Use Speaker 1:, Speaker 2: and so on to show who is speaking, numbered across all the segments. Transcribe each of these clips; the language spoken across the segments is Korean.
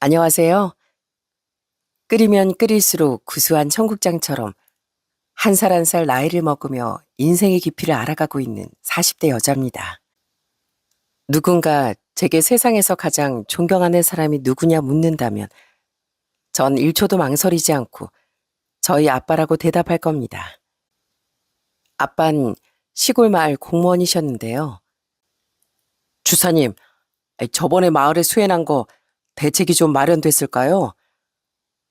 Speaker 1: 안녕하세요. 끓이면 끓일수록 구수한 청국장처럼 한 살 한 살 나이를 먹으며 인생의 깊이를 알아가고 있는 40대 여자입니다. 누군가 제게 세상에서 가장 존경하는 사람이 누구냐 묻는다면 전 1초도 망설이지 않고 저희 아빠라고 대답할 겁니다. 아빤 시골 마을 공무원이셨는데요. 주사님, 저번에 마을에 수해난 거 대책이 좀 마련됐을까요?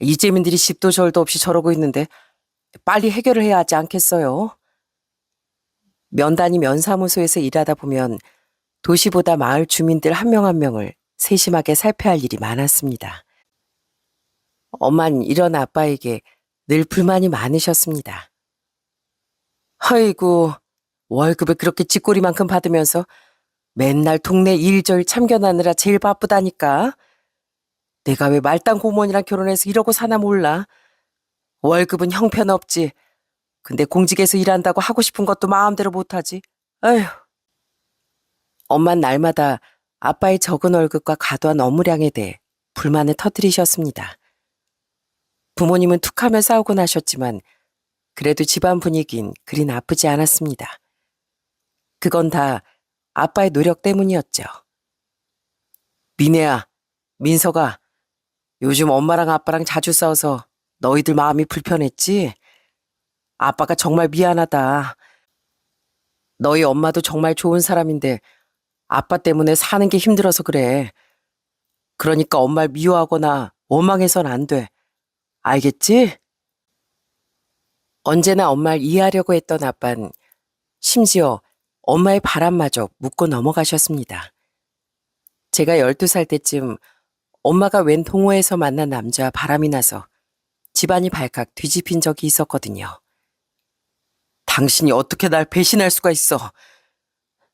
Speaker 1: 이재민들이 집도 절도 없이 저러고 있는데 빨리 해결을 해야 하지 않겠어요? 면단위 면사무소에서 일하다 보면 도시보다 마을 주민들 한 명 한 명을 세심하게 살펴야 할 일이 많았습니다. 엄만 이런 아빠에게 늘 불만이 많으셨습니다. 아이고, 월급을 그렇게 쥐꼬리만큼 받으면서 맨날 동네 일절 참견하느라 제일 바쁘다니까. 내가 왜 말단 공무원이랑 결혼해서 이러고 사나 몰라. 월급은 형편없지. 근데 공직에서 일한다고 하고 싶은 것도 마음대로 못하지. 아휴. 엄만 날마다 아빠의 적은 월급과 과도한 업무량에 대해 불만을 터뜨리셨습니다. 부모님은 툭하면 싸우고 나셨지만 그래도 집안 분위기는 그리 나쁘지 않았습니다. 그건 다 아빠의 노력 때문이었죠. 미네야, 민서가 요즘 엄마랑 아빠랑 자주 싸워서 너희들 마음이 불편했지? 아빠가 정말 미안하다. 너희 엄마도 정말 좋은 사람인데 아빠 때문에 사는 게 힘들어서 그래. 그러니까 엄마를 미워하거나 원망해선 안 돼. 알겠지? 언제나 엄마를 이해하려고 했던 아빤 심지어 엄마의 바람마저 묻고 넘어가셨습니다. 제가 12살 때쯤 엄마가 웬 동호회에서 만난 남자와 바람이 나서 집안이 발칵 뒤집힌 적이 있었거든요. 당신이 어떻게 날 배신할 수가 있어.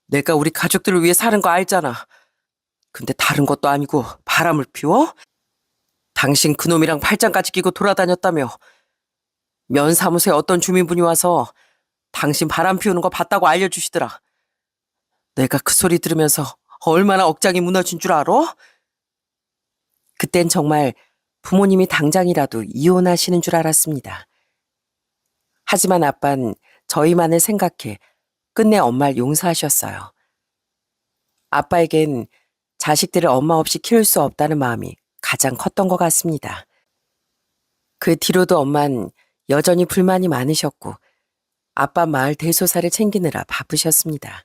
Speaker 1: 내가 우리 가족들을 위해 사는 거 알잖아. 근데 다른 것도 아니고 바람을 피워? 당신 그놈이랑 팔짱까지 끼고 돌아다녔다며. 면사무소에 어떤 주민분이 와서 당신 바람 피우는 거 봤다고 알려주시더라. 내가 그 소리 들으면서 얼마나 억장이 무너진 줄 알아? 그땐 정말 부모님이 당장이라도 이혼하시는 줄 알았습니다. 하지만 아빤 저희만을 생각해 끝내 엄마를 용서하셨어요. 아빠에겐 자식들을 엄마 없이 키울 수 없다는 마음이 가장 컸던 것 같습니다. 그 뒤로도 엄만 여전히 불만이 많으셨고 아빠 마을 대소사를 챙기느라 바쁘셨습니다.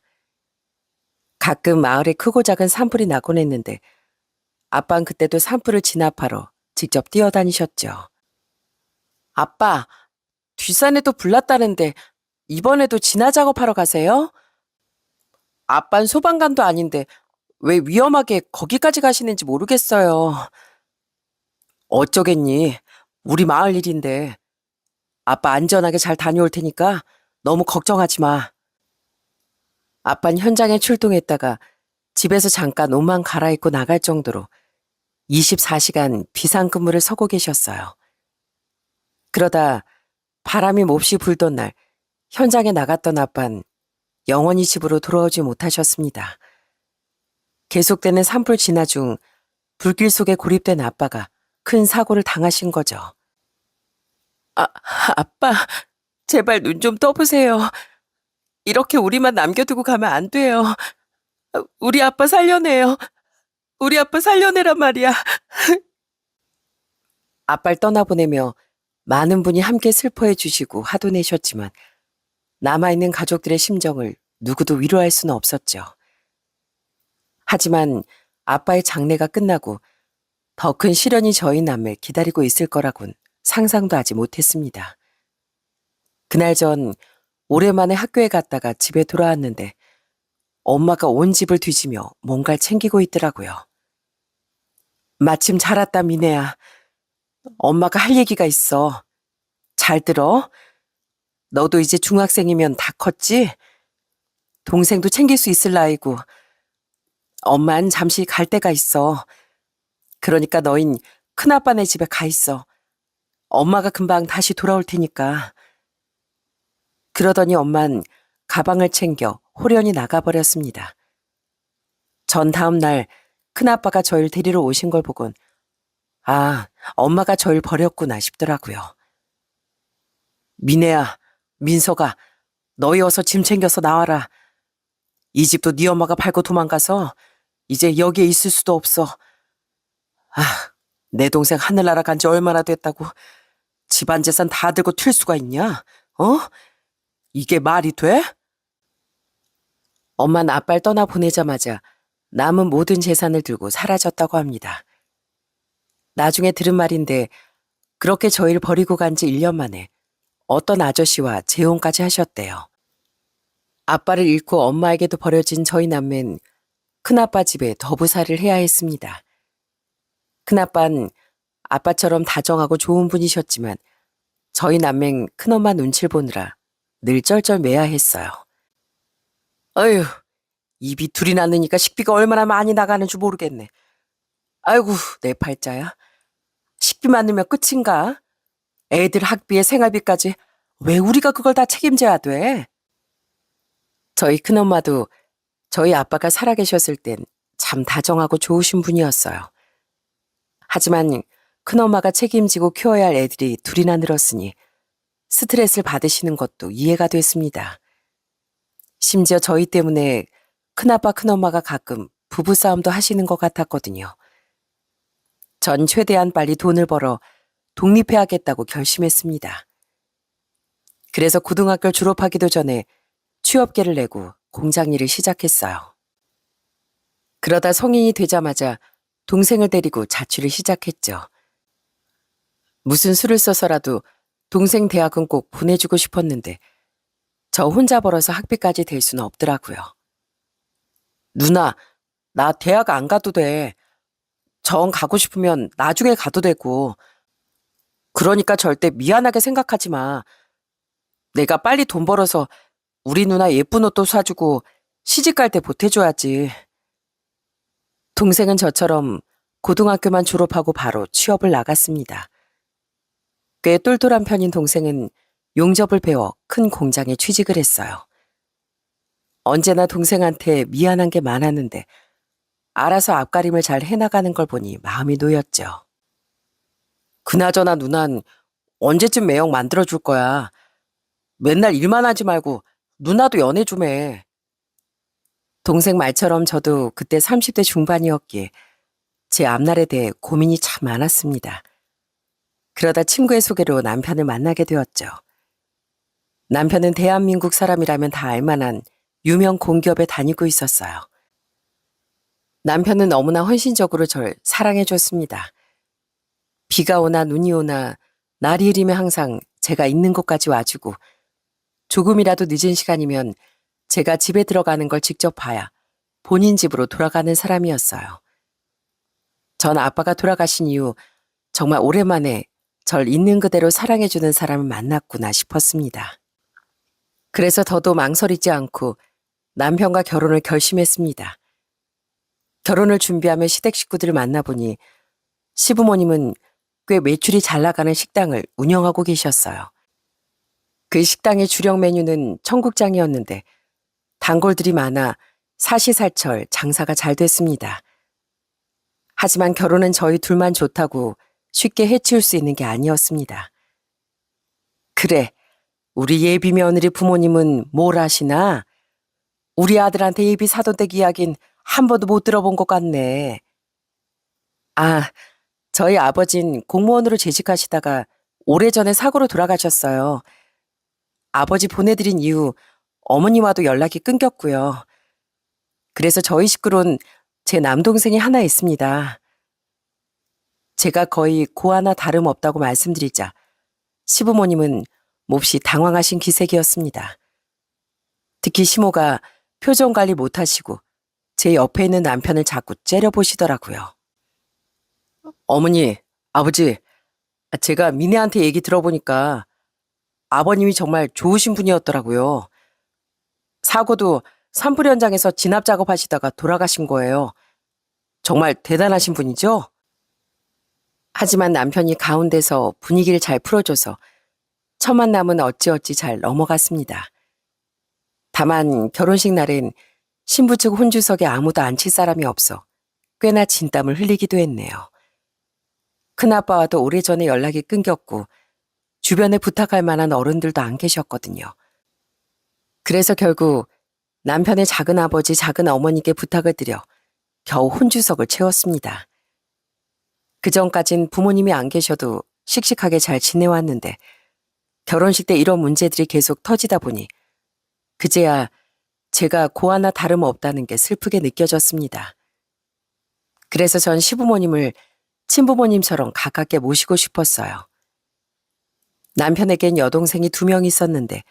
Speaker 1: 가끔 마을에 크고 작은 산불이 나곤 했는데 아빤 그때도 산불을 진압하러 직접 뛰어다니셨죠. 아빠, 뒷산에도 불 났다는데 이번에도 진화 작업하러 가세요? 아빤 소방관도 아닌데 왜 위험하게 거기까지 가시는지 모르겠어요. 어쩌겠니? 우리 마을 일인데. 아빠 안전하게 잘 다녀올 테니까 너무 걱정하지 마. 아빤 현장에 출동했다가 집에서 잠깐 옷만 갈아입고 나갈 정도로 24시간 비상근무를 서고 계셨어요. 그러다 바람이 몹시 불던 날 현장에 나갔던 아빤 영원히 집으로 돌아오지 못하셨습니다. 계속되는 산불 진화 중 불길 속에 고립된 아빠가 큰 사고를 당하신 거죠. 아, 아빠, 제발 눈 좀 떠보세요. 이렇게 우리만 남겨두고 가면 안 돼요. 우리 아빠 살려내요. 우리 아빠 살려내란 말이야. 아빠를 떠나보내며 많은 분이 함께 슬퍼해 주시고 화도 내셨지만 남아있는 가족들의 심정을 누구도 위로할 수는 없었죠. 하지만 아빠의 장례가 끝나고 더 큰 시련이 저희 남을 기다리고 있을 거라곤 상상도 하지 못했습니다. 그날 전 오랜만에 학교에 갔다가 집에 돌아왔는데 엄마가 온 집을 뒤지며 뭔가를 챙기고 있더라고요. 마침 잘 왔다, 미네야. 엄마가 할 얘기가 있어. 잘 들어. 너도 이제 중학생이면 다 컸지? 동생도 챙길 수 있을 나이고. 엄만 잠시 갈 데가 있어. 그러니까 너흰 큰아빠네 집에 가 있어. 엄마가 금방 다시 돌아올 테니까. 그러더니 엄만 가방을 챙겨 호련히 나가버렸습니다. 전 다음 날 큰아빠가 저희를 데리러 오신 걸 보곤 아, 엄마가 저를 버렸구나 싶더라고요. 미네야, 민서가 너희 어서 짐 챙겨서 나와라. 이 집도 네 엄마가 팔고 도망가서 이제 여기에 있을 수도 없어. 아, 내 동생 하늘나라 간지 얼마나 됐다고 집안 재산 다 들고 튈 수가 있냐? 어? 이게 말이 돼? 엄마는 아빠를 떠나보내자마자 남은 모든 재산을 들고 사라졌다고 합니다. 나중에 들은 말인데 그렇게 저희를 버리고 간 지 1년 만에 어떤 아저씨와 재혼까지 하셨대요. 아빠를 잃고 엄마에게도 버려진 저희 남매는 큰아빠 집에 더부살이를 해야 했습니다. 큰아빠는 아빠처럼 다정하고 좋은 분이셨지만 저희 남매는 큰엄마 눈치를 보느라 늘 쩔쩔매야 했어요. 어휴, 입이 둘이 났으니까 식비가 얼마나 많이 나가는 줄 모르겠네. 아이고, 내 팔자야. 식비만 넣으면 끝인가? 애들 학비에 생활비까지 왜 우리가 그걸 다 책임져야 돼? 저희 큰엄마도 저희 아빠가 살아계셨을 땐 참 다정하고 좋으신 분이었어요. 하지만 큰엄마가 책임지고 키워야 할 애들이 둘이나 늘었으니 스트레스를 받으시는 것도 이해가 됐습니다. 심지어 저희 때문에 큰아빠 큰엄마가 가끔 부부싸움도 하시는 것 같았거든요. 전 최대한 빨리 돈을 벌어 독립해야겠다고 결심했습니다. 그래서 고등학교 졸업하기도 전에 취업계를 내고 공장 일을 시작했어요. 그러다 성인이 되자마자 동생을 데리고 자취를 시작했죠. 무슨 수를 써서라도 동생 대학은 꼭 보내주고 싶었는데 저 혼자 벌어서 학비까지 댈 수는 없더라고요. 누나, 나 대학 안 가도 돼. 정 가고 싶으면 나중에 가도 되고. 그러니까 절대 미안하게 생각하지 마. 내가 빨리 돈 벌어서 우리 누나 예쁜 옷도 사주고 시집 갈 때 보태줘야지. 동생은 저처럼 고등학교만 졸업하고 바로 취업을 나갔습니다. 꽤 똘똘한 편인 동생은 용접을 배워 큰 공장에 취직을 했어요. 언제나 동생한테 미안한 게 많았는데 알아서 앞가림을 잘 해나가는 걸 보니 마음이 놓였죠. 그나저나 누난 언제쯤 매형 만들어줄 거야. 맨날 일만 하지 말고 누나도 연애 좀 해. 동생 말처럼 저도 그때 30대 중반이었기에 제 앞날에 대해 고민이 참 많았습니다. 그러다 친구의 소개로 남편을 만나게 되었죠. 남편은 대한민국 사람이라면 다 알만한 유명 공기업에 다니고 있었어요. 남편은 너무나 헌신적으로 절 사랑해줬습니다. 비가 오나 눈이 오나 날이 흐리면 항상 제가 있는 곳까지 와주고 조금이라도 늦은 시간이면 제가 집에 들어가는 걸 직접 봐야 본인 집으로 돌아가는 사람이었어요. 전 아빠가 돌아가신 이후 정말 오랜만에 절 있는 그대로 사랑해주는 사람을 만났구나 싶었습니다. 그래서 더도 망설이지 않고 남편과 결혼을 결심했습니다. 결혼을 준비하며 시댁 식구들을 만나보니 시부모님은 꽤 매출이 잘 나가는 식당을 운영하고 계셨어요. 그 식당의 주력 메뉴는 청국장이었는데 단골들이 많아 사시사철 장사가 잘 됐습니다. 하지만 결혼은 저희 둘만 좋다고 쉽게 해치울 수 있는 게 아니었습니다. 그래, 우리 예비 며느리 부모님은 뭘 아시나? 우리 아들한테 예비 사돈댁 이야긴 한 번도 못 들어본 것 같네. 아, 저희 아버진 공무원으로 재직하시다가 오래전에 사고로 돌아가셨어요. 아버지 보내드린 이후 어머니와도 연락이 끊겼고요. 그래서 저희 식구론 제 남동생이 하나 있습니다. 제가 거의 고아나 다름없다고 말씀드리자 시부모님은 몹시 당황하신 기색이었습니다. 특히 시모가 표정 관리 못하시고 제 옆에 있는 남편을 자꾸 째려보시더라고요. 어머니, 아버지, 제가 미네한테 얘기 들어보니까 아버님이 정말 좋으신 분이었더라고요. 사고도 산불 현장에서 진압 작업하시다가 돌아가신 거예요. 정말 대단하신 분이죠? 하지만 남편이 가운데서 분위기를 잘 풀어줘서 첫 만남은 어찌어찌 잘 넘어갔습니다. 다만 결혼식 날엔 신부 측 혼주석에 아무도 앉힐 사람이 없어 꽤나 진땀을 흘리기도 했네요. 큰아빠와도 오래전에 연락이 끊겼고 주변에 부탁할 만한 어른들도 안 계셨거든요. 그래서 결국 남편의 작은아버지, 작은어머니께 부탁을 드려 겨우 혼주석을 채웠습니다. 그전까진 부모님이 안 계셔도 씩씩하게 잘 지내왔는데 결혼식 때 이런 문제들이 계속 터지다 보니 그제야 제가 고아나 다름없다는 게 슬프게 느껴졌습니다. 그래서 전 시부모님을 친부모님처럼 가깝게 모시고 싶었어요. 남편에겐 여동생이 2명 있었는데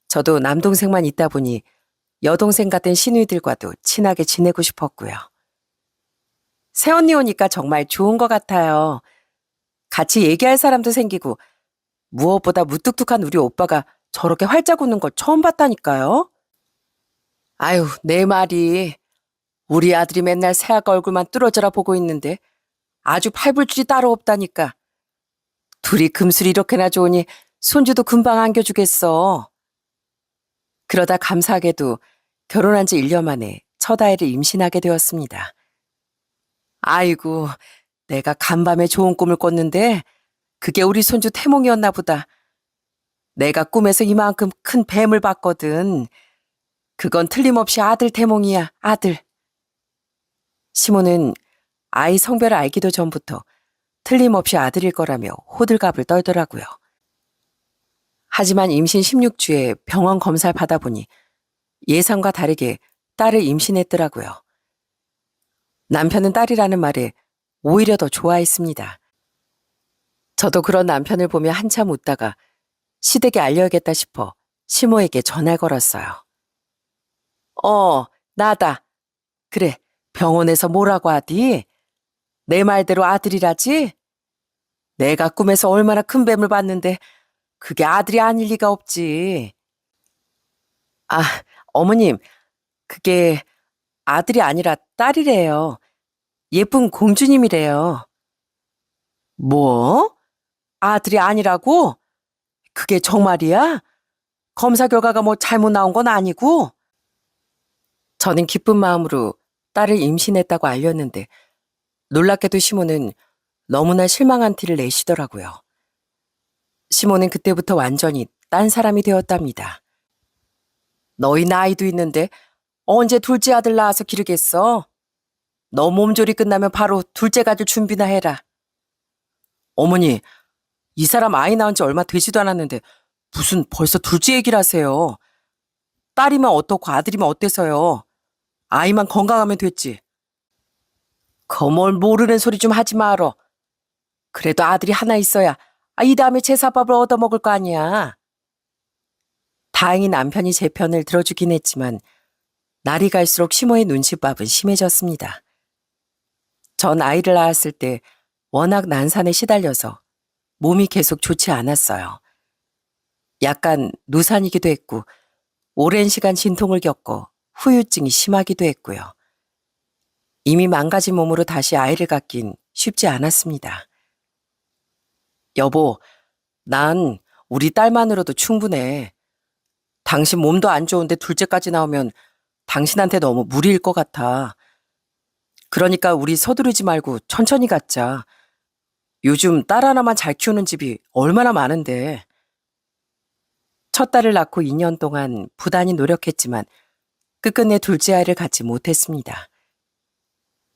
Speaker 1: 저도 남동생만 있다 보니 여동생 같은 시누이들과도 친하게 지내고 싶었고요. 새언니 오니까 정말 좋은 것 같아요. 같이 얘기할 사람도 생기고 무엇보다 무뚝뚝한 우리 오빠가 저렇게 활짝 웃는 걸 처음 봤다니까요. 아유, 내 말이. 우리 아들이 맨날 새아가 얼굴만 뚫어져라 보고 있는데 아주 팔불출이 따로 없다니까. 둘이 금술이 이렇게나 좋으니 손주도 금방 안겨주겠어. 그러다 감사하게도 결혼한 지 1년 만에 첫 아이를 임신하게 되었습니다. 아이고, 내가 간밤에 좋은 꿈을 꿨는데 그게 우리 손주 태몽이었나 보다. 내가 꿈에서 이만큼 큰 뱀을 봤거든. 그건 틀림없이 아들 태몽이야, 아들. 시모는 아이 성별을 알기도 전부터 틀림없이 아들일 거라며 호들갑을 떨더라고요. 하지만 임신 16주에 병원 검사를 받아보니 예상과 다르게 딸을 임신했더라고요. 남편은 딸이라는 말에 오히려 더 좋아했습니다. 저도 그런 남편을 보며 한참 웃다가 시댁에 알려야겠다 싶어 시모에게 전화를 걸었어요. 나다. 그래, 병원에서 뭐라고 하디? 내 말대로 아들이라지? 내가 꿈에서 얼마나 큰 뱀을 봤는데 그게 아들이 아닐 리가 없지. 아, 어머님, 그게 아들이 아니라 딸이래요. 예쁜 공주님이래요. 뭐? 아들이 아니라고? 그게 정말이야? 검사 결과가 뭐 잘못 나온 건 아니고? 저는 기쁜 마음으로 딸을 임신했다고 알렸는데 놀랍게도 시모는 너무나 실망한 티를 내시더라고요. 시모는 그때부터 완전히 딴 사람이 되었답니다. 너희 나이도 있는데 언제 둘째 아들 낳아서 기르겠어? 너 몸조리 끝나면 바로 둘째 가질 준비나 해라. 어머니, 이 사람 아이 낳은 지 얼마 되지도 않았는데 무슨 벌써 둘째 얘기를 하세요. 딸이면 어떻고 아들이면 어때서요. 아이만 건강하면 됐지. 거뭘 모르는 소리 좀 하지 말어. 그래도 아들이 하나 있어야 이 다음에 제사밥을 얻어먹을 거 아니야. 다행히 남편이 제 편을 들어주긴 했지만 날이 갈수록 시모의 눈치밥은 심해졌습니다. 전 아이를 낳았을 때 워낙 난산에 시달려서 몸이 계속 좋지 않았어요. 약간 누산이기도 했고 오랜 시간 진통을 겪고 후유증이 심하기도 했고요. 이미 망가진 몸으로 다시 아이를 갖긴 쉽지 않았습니다. 여보, 난 우리 딸만으로도 충분해. 당신 몸도 안 좋은데 둘째까지 나오면 당신한테 너무 무리일 것 같아. 그러니까 우리 서두르지 말고 천천히 갖자. 요즘 딸 하나만 잘 키우는 집이 얼마나 많은데. 첫 딸을 낳고 2년 동안 부단히 노력했지만 끝끝내 둘째 아이를 갖지 못했습니다.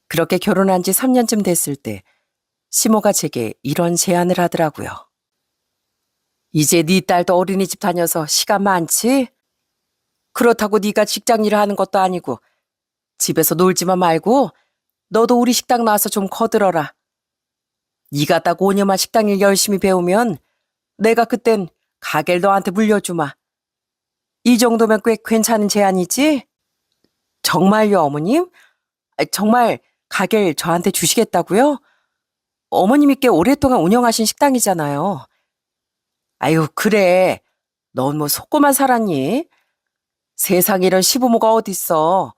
Speaker 1: 그렇게 결혼한 지 3년쯤 됐을 때 시모가 제게 이런 제안을 하더라고요. 이제 네 딸도 어린이집 다녀서 시간 많지? 그렇다고 네가 직장 일을 하는 것도 아니고 집에서 놀지만 말고 너도 우리 식당 나와서 좀 거들어라. 네가 딱 5년만 식당 일 열심히 배우면 내가 그땐 가게를 너한테 물려주마. 이 정도면 꽤 괜찮은 제안이지? 정말요, 어머님? 정말 가게를 저한테 주시겠다고요? 어머님이 꽤 오랫동안 운영하신 식당이잖아요. 아유, 그래. 넌 뭐 속고만 살았니? 세상에 이런 시부모가 어딨어.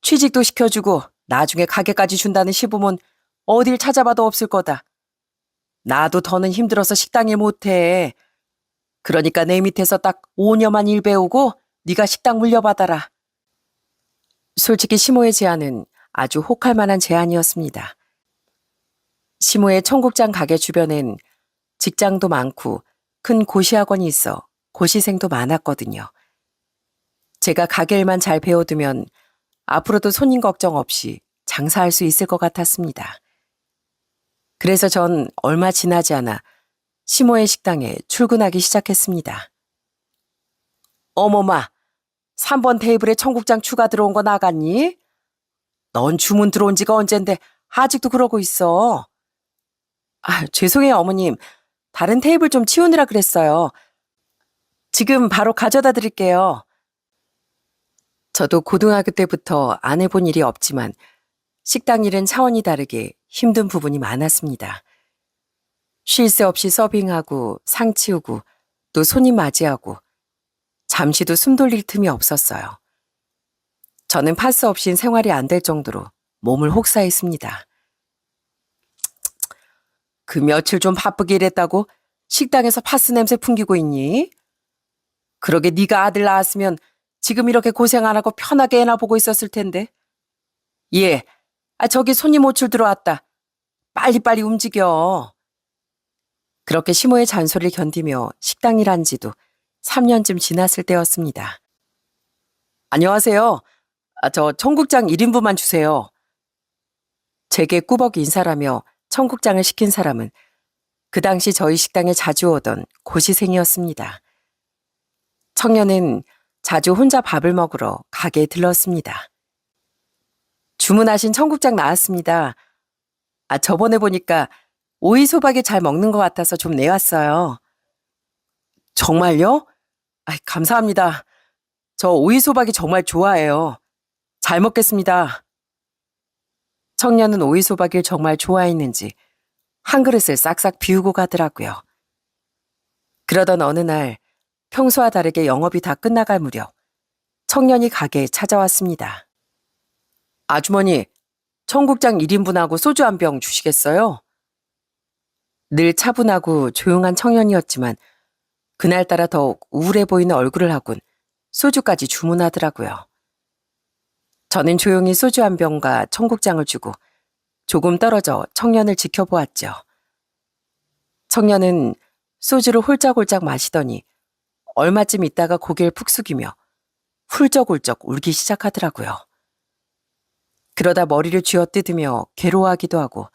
Speaker 1: 취직도 시켜주고 나중에 가게까지 준다는 시부모는 어딜 찾아봐도 없을 거다. 나도 더는 힘들어서 식당 일 못해. 그러니까 내 밑에서 딱 5년만 일 배우고 네가 식당 물려받아라. 솔직히 시모의 제안은 아주 혹할 만한 제안이었습니다. 시모의 청국장 가게 주변엔 직장도 많고 큰 고시학원이 있어 고시생도 많았거든요. 제가 가게일만 잘 배워두면 앞으로도 손님 걱정 없이 장사할 수 있을 것 같았습니다. 그래서 전 얼마 지나지 않아 시모의 식당에 출근하기 시작했습니다. 어머마, 3번 테이블에 청국장 추가 들어온 거 나갔니? 넌 주문 들어온 지가 언젠데 아직도 그러고 있어. 죄송해요, 어머님. 다른 테이블 좀 치우느라 그랬어요. 지금 바로 가져다 드릴게요. 저도 고등학교 때부터 안 해본 일이 없지만 식당 일은 차원이 다르게 힘든 부분이 많았습니다. 쉴 새 없이 서빙하고 상 치우고 또 손님 맞이하고 잠시도 숨 돌릴 틈이 없었어요. 저는 파스 없인 생활이 안 될 정도로 몸을 혹사했습니다. 그 며칠 좀 바쁘게 일했다고 식당에서 파스 냄새 풍기고 있니? 그러게 네가 아들 낳았으면 지금 이렇게 고생 안 하고 편하게 애나 보고 있었을 텐데. 예, 저기 손님 호출 들어왔다. 빨리빨리 움직여. 그렇게 시모의 잔소리를 견디며 식당 일한 지도 3년쯤 지났을 때였습니다. 안녕하세요. 저 청국장 1인분만 주세요. 제게 꾸벅 인사라며 청국장을 시킨 사람은 그 당시 저희 식당에 자주 오던 고시생이었습니다. 청년은 자주 혼자 밥을 먹으러 가게에 들렀습니다. 주문하신 청국장 나왔습니다. 저번에 보니까 오이소박이 잘 먹는 것 같아서 좀 내왔어요. 정말요? 감사합니다. 저 오이소박이 정말 좋아해요. 잘 먹겠습니다. 청년은 오이소박이를 정말 좋아했는지 한 그릇을 싹싹 비우고 가더라고요. 그러던 어느 날 평소와 다르게 영업이 다 끝나갈 무렵 청년이 가게에 찾아왔습니다. 아주머니, 청국장 1인분하고 소주 한 병 주시겠어요? 늘 차분하고 조용한 청년이었지만 그날따라 더욱 우울해 보이는 얼굴을 하곤 소주까지 주문하더라고요. 저는 조용히 소주 한 병과 청국장을 주고 조금 떨어져 청년을 지켜보았죠. 청년은 소주를 홀짝홀짝 마시더니 얼마쯤 있다가 고개를 푹 숙이며 훌쩍훌쩍 울기 시작하더라고요. 그러다 머리를 쥐어뜯으며 괴로워하기도 하고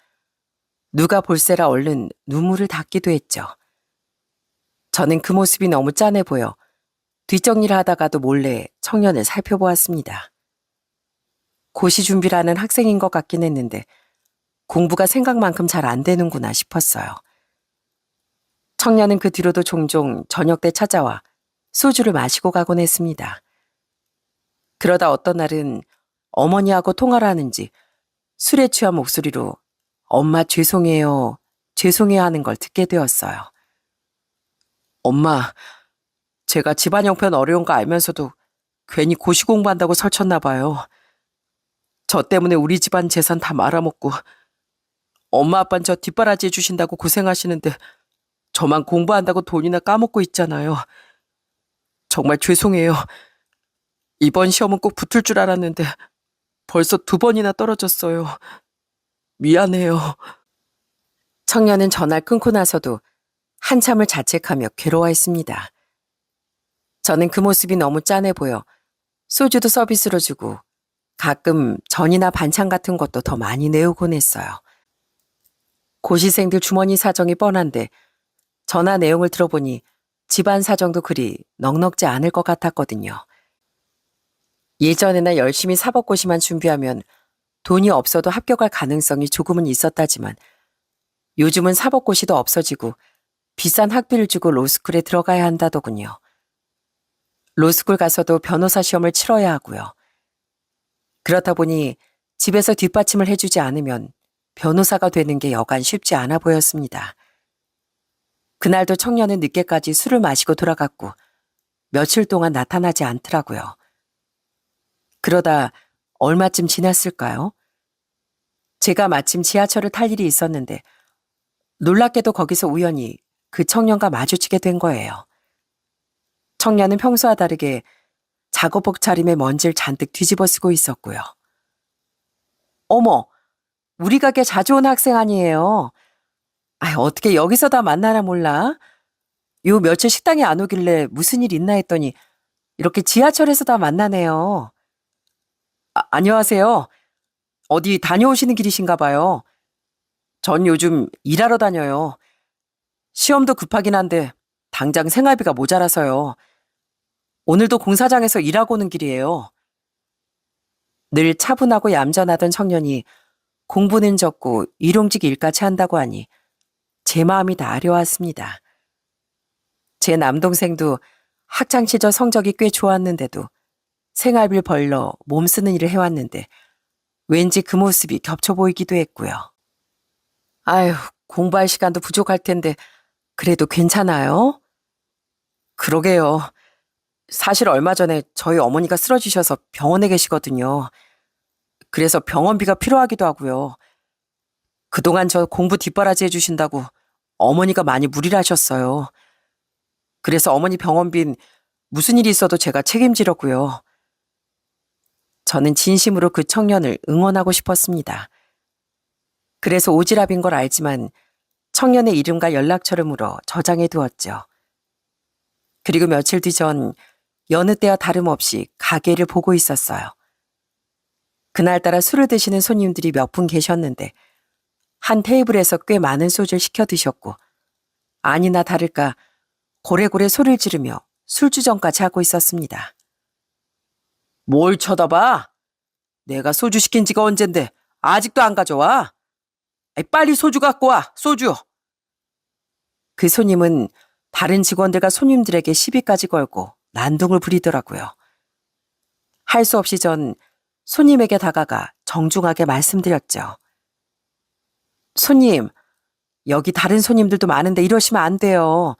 Speaker 1: 누가 볼세라 얼른 눈물을 닦기도 했죠. 저는 그 모습이 너무 짠해 보여 뒷정리를 하다가도 몰래 청년을 살펴보았습니다. 고시 준비를 하는 학생인 것 같긴 했는데 공부가 생각만큼 잘 안 되는구나 싶었어요. 청년은 그 뒤로도 종종 저녁 때 찾아와 소주를 마시고 가곤 했습니다. 그러다 어떤 날은 어머니하고 통화를 하는지 술에 취한 목소리로 엄마 죄송해요, 죄송해요 하는 걸 듣게 되었어요. 엄마, 제가 집안 형편 어려운 거 알면서도 괜히 고시 공부한다고 설쳤나 봐요. 저 때문에 우리 집안 재산 다 말아먹고 엄마 아빠는 저 뒷바라지 해주신다고 고생하시는데 저만 공부한다고 돈이나 까먹고 있잖아요. 정말 죄송해요. 이번 시험은 꼭 붙을 줄 알았는데 벌써 2번이나 떨어졌어요. 미안해요. 청년은 전화를 끊고 나서도 한참을 자책하며 괴로워했습니다. 저는 그 모습이 너무 짠해 보여 소주도 서비스로 주고 가끔 전이나 반찬 같은 것도 더 많이 내오곤 했어요. 고시생들 주머니 사정이 뻔한데 전화 내용을 들어보니 집안 사정도 그리 넉넉지 않을 것 같았거든요. 예전에나 열심히 사법고시만 준비하면 돈이 없어도 합격할 가능성이 조금은 있었다지만 요즘은 사법고시도 없어지고 비싼 학비를 주고 로스쿨에 들어가야 한다더군요. 로스쿨 가서도 변호사 시험을 치러야 하고요. 그렇다 보니 집에서 뒷받침을 해주지 않으면 변호사가 되는 게 여간 쉽지 않아 보였습니다. 그날도 청년은 늦게까지 술을 마시고 돌아갔고 며칠 동안 나타나지 않더라고요. 그러다 얼마쯤 지났을까요? 제가 마침 지하철을 탈 일이 있었는데 놀랍게도 거기서 우연히 그 청년과 마주치게 된 거예요. 청년은 평소와 다르게 작업복 차림에 먼지를 잔뜩 뒤집어 쓰고 있었고요. 어머, 우리 가게 자주 오는 학생 아니에요. 어떻게 여기서 다 만나나 몰라? 요 며칠 식당에 안 오길래 무슨 일 있나 했더니 이렇게 지하철에서 다 만나네요. 안녕하세요. 어디 다녀오시는 길이신가 봐요. 전 요즘 일하러 다녀요. 시험도 급하긴 한데 당장 생활비가 모자라서요. 오늘도 공사장에서 일하고 오는 길이에요. 늘 차분하고 얌전하던 청년이 공부는 적고 일용직 일까지 한다고 하니 제 마음이 다 아려왔습니다. 제 남동생도 학창시절 성적이 꽤 좋았는데도 생활비를 벌러 몸 쓰는 일을 해왔는데 왠지 그 모습이 겹쳐 보이기도 했고요. 아휴, 공부할 시간도 부족할 텐데 그래도 괜찮아요? 그러게요. 사실 얼마 전에 저희 어머니가 쓰러지셔서 병원에 계시거든요. 그래서 병원비가 필요하기도 하고요. 그동안 저 공부 뒷바라지 해주신다고 어머니가 많이 무리를 하셨어요. 그래서 어머니 병원비는 무슨 일이 있어도 제가 책임지려고요. 저는 진심으로 그 청년을 응원하고 싶었습니다. 그래서 오지랖인 걸 알지만 청년의 이름과 연락처를 물어 저장해 두었죠. 그리고 며칠 뒤 전 여느 때와 다름없이 가게를 보고 있었어요. 그날따라 술을 드시는 손님들이 몇 분 계셨는데 한 테이블에서 꽤 많은 소주를 시켜 드셨고 아니나 다를까 고래고래 소리를 지르며 술주정까지 하고 있었습니다. 뭘 쳐다봐? 내가 소주 시킨 지가 언젠데 아직도 안 가져와? 빨리 소주 갖고 와, 소주! 그 손님은 다른 직원들과 손님들에게 시비까지 걸고 난동을 부리더라고요. 할 수 없이 전 손님에게 다가가 정중하게 말씀드렸죠. 손님, 여기 다른 손님들도 많은데 이러시면 안 돼요.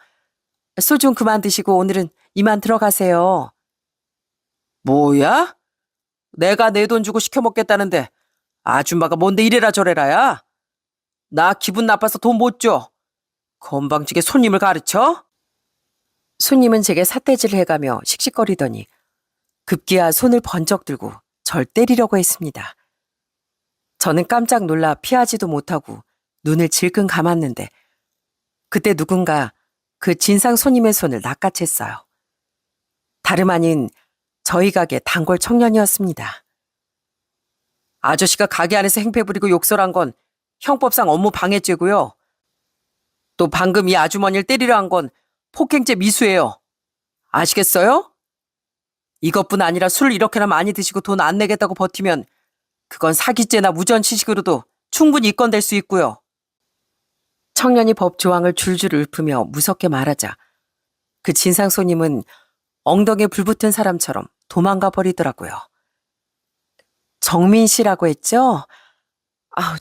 Speaker 1: 소주 좀 그만 드시고 오늘은 이만 들어가세요. 뭐야? 내가 내 돈 주고 시켜 먹겠다는데 아줌마가 뭔데 이래라 저래라야? 나 기분 나빠서 돈 못 줘. 건방지게 손님을 가르쳐? 손님은 제게 삿대질을 해가며 씩씩거리더니 급기야 손을 번쩍 들고 절 때리려고 했습니다. 저는 깜짝 놀라 피하지도 못하고 눈을 질끈 감았는데 그때 누군가 그 진상 손님의 손을 낚아챘어요. 다름 아닌 저희 가게 단골 청년이었습니다. 아저씨가 가게 안에서 행패 부리고 욕설한 건 형법상 업무 방해죄고요. 또 방금 이 아주머니를 때리려 한 건 폭행죄 미수예요. 아시겠어요? 이것뿐 아니라 술을 이렇게나 많이 드시고 돈 안 내겠다고 버티면 그건 사기죄나 무전취식으로도 충분히 입건될 수 있고요. 청년이 법 조항을 줄줄 읊으며 무섭게 말하자 그 진상 손님은 엉덩이에 불붙은 사람처럼 도망가 버리더라고요. 정민 씨라고 했죠?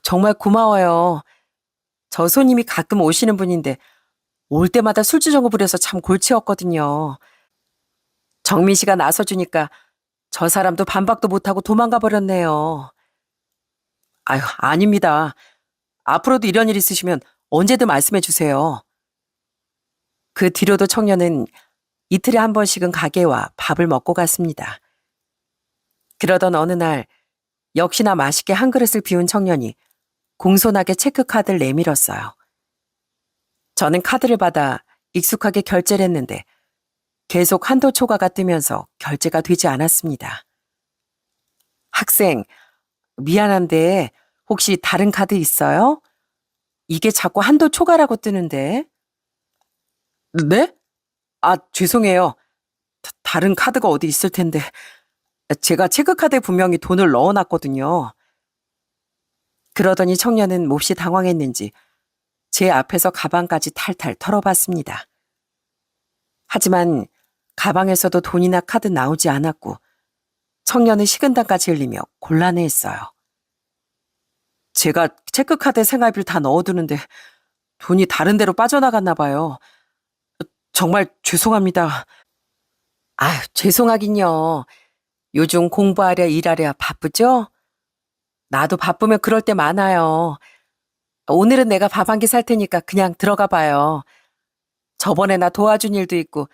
Speaker 1: 정말 고마워요. 저 손님이 가끔 오시는 분인데 올 때마다 술주정을 부려서 참 골치였거든요. 정민 씨가 나서주니까 저 사람도 반박도 못하고 도망가 버렸네요. 아닙니다. 앞으로도 이런 일 있으시면 언제든 말씀해 주세요. 그 뒤로도 청년은 이틀에 한 번씩은 가게에 와 밥을 먹고 갔습니다. 그러던 어느 날 역시나 맛있게 한 그릇을 비운 청년이 공손하게 체크카드를 내밀었어요. 저는 카드를 받아 익숙하게 결제를 했는데 계속 한도 초과가 뜨면서 결제가 되지 않았습니다. 학생, 미안한데 혹시 다른 카드 있어요? 이게 자꾸 한도 초과라고 뜨는데. 네? 죄송해요. 다른 카드가 어디 있을 텐데. 제가 체크카드에 분명히 돈을 넣어놨거든요. 그러더니 청년은 몹시 당황했는지 제 앞에서 가방까지 탈탈 털어봤습니다. 하지만 가방에서도 돈이나 카드 나오지 않았고 청년은 식은땀까지 흘리며 곤란해했어요. 제가 체크카드에 생활비를 다 넣어두는데 돈이 다른 데로 빠져나갔나 봐요. 정말 죄송합니다. 죄송하긴요. 요즘 공부하랴 일하랴 바쁘죠? 나도 바쁘면 그럴 때 많아요. 오늘은 내가 밥 한 끼 살 테니까 그냥 들어가 봐요. 저번에 나 도와준 일도 있고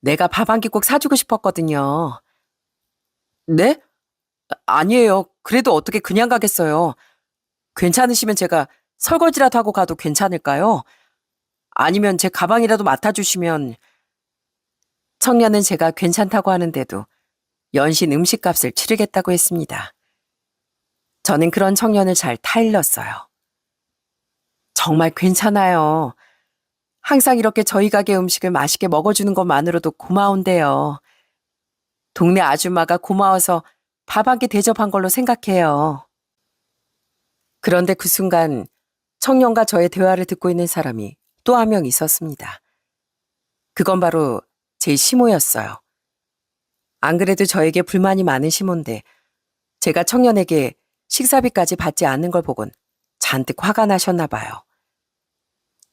Speaker 1: 내가 밥 한 끼 꼭 사주고 싶었거든요. 네? 아니에요. 그래도 어떻게 그냥 가겠어요. 괜찮으시면 제가 설거지라도 하고 가도 괜찮을까요? 아니면 제 가방이라도 맡아주시면. 청년은 제가 괜찮다고 하는데도 연신 음식값을 치르겠다고 했습니다. 저는 그런 청년을 잘 타일렀어요. 정말 괜찮아요. 항상 이렇게 저희 가게 음식을 맛있게 먹어주는 것만으로도 고마운데요. 동네 아줌마가 고마워서 밥 한 끼 대접한 걸로 생각해요. 그런데 그 순간 청년과 저의 대화를 듣고 있는 사람이 또 한 명 있었습니다. 그건 바로 제 시모였어요. 안 그래도 저에게 불만이 많은 시모인데 제가 청년에게 식사비까지 받지 않는 걸 보곤 잔뜩 화가 나셨나 봐요.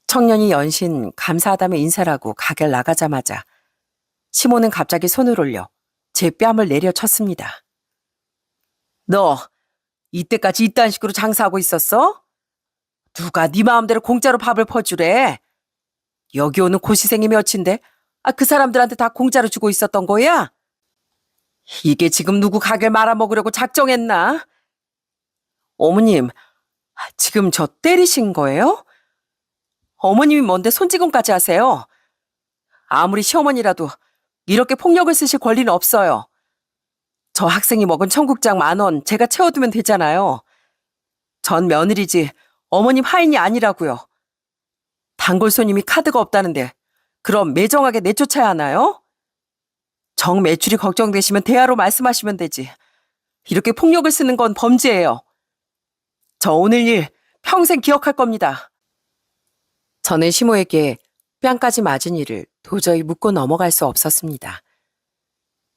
Speaker 1: 청년이 연신 감사하다며 인사를 하고 가게를 나가자마자 시모는 갑자기 손을 올려 제 뺨을 내려쳤습니다. 너 이때까지 이딴 식으로 장사하고 있었어? 누가 네 마음대로 공짜로 밥을 퍼주래? 여기 오는 고시생이 몇인데 그 사람들한테 다 공짜로 주고 있었던 거야? 이게 지금 누구 가게를 말아먹으려고 작정했나? 어머님, 지금 저 때리신 거예요? 어머님이 뭔데 손찌검까지 하세요? 아무리 시어머니라도 이렇게 폭력을 쓰실 권리는 없어요. 저 학생이 먹은 청국장 10,000원 제가 채워두면 되잖아요. 전 며느리지 어머님 하인이 아니라고요. 단골 손님이 카드가 없다는데 그럼 매정하게 내쫓아야 하나요? 정 매출이 걱정되시면 대화로 말씀하시면 되지. 이렇게 폭력을 쓰는 건 범죄예요. 저 오늘 일 평생 기억할 겁니다. 저는 시모에게 뺨까지 맞은 일을 도저히 묻고 넘어갈 수 없었습니다.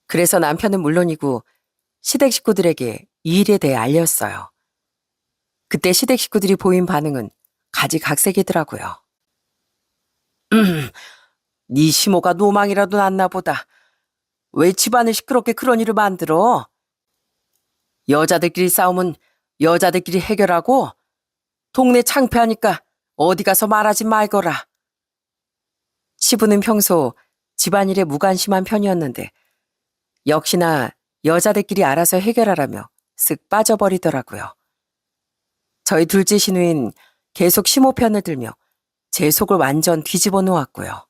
Speaker 1: 그래서 남편은 물론이고 시댁 식구들에게 이 일에 대해 알렸어요. 그때 시댁 식구들이 보인 반응은 가지각색이더라고요. 네 시모가 노망이라도 났나 보다. 왜 집안을 시끄럽게 그런 일을 만들어? 여자들끼리 싸우면 여자들끼리 해결하고 동네 창피하니까 어디 가서 말하지 말거라. 시부는 평소 집안일에 무관심한 편이었는데 역시나 여자들끼리 알아서 해결하라며 쓱 빠져버리더라고요. 저희 둘째 시누인 계속 시모 편을 들며 제 속을 완전 뒤집어 놓았고요.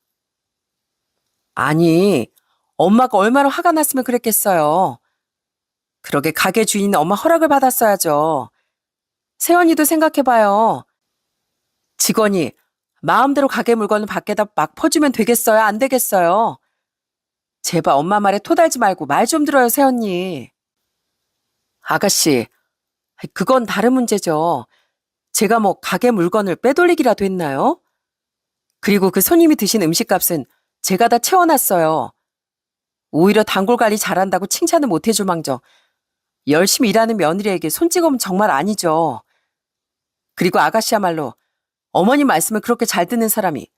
Speaker 1: 아니, 엄마가 얼마나 화가 났으면 그랬겠어요. 그러게 가게 주인 엄마 허락을 받았어야죠. 세연이도 생각해봐요. 직원이 마음대로 가게 물건을 밖에다 막 퍼주면 되겠어요? 안 되겠어요? 제발 엄마 말에 토달지 말고 말 좀 들어요, 세연이. 아가씨, 그건 다른 문제죠. 제가 뭐 가게 물건을 빼돌리기라도 했나요? 그리고 그 손님이 드신 음식값은 제가 다 채워놨어요. 오히려 단골 관리 잘한다고 칭찬을 못 해줄 망정 열심히 일하는 며느리에게 손찌검은 정말 아니죠. 그리고 아가씨야말로 어머님 말씀을 그렇게 잘 듣는 사람이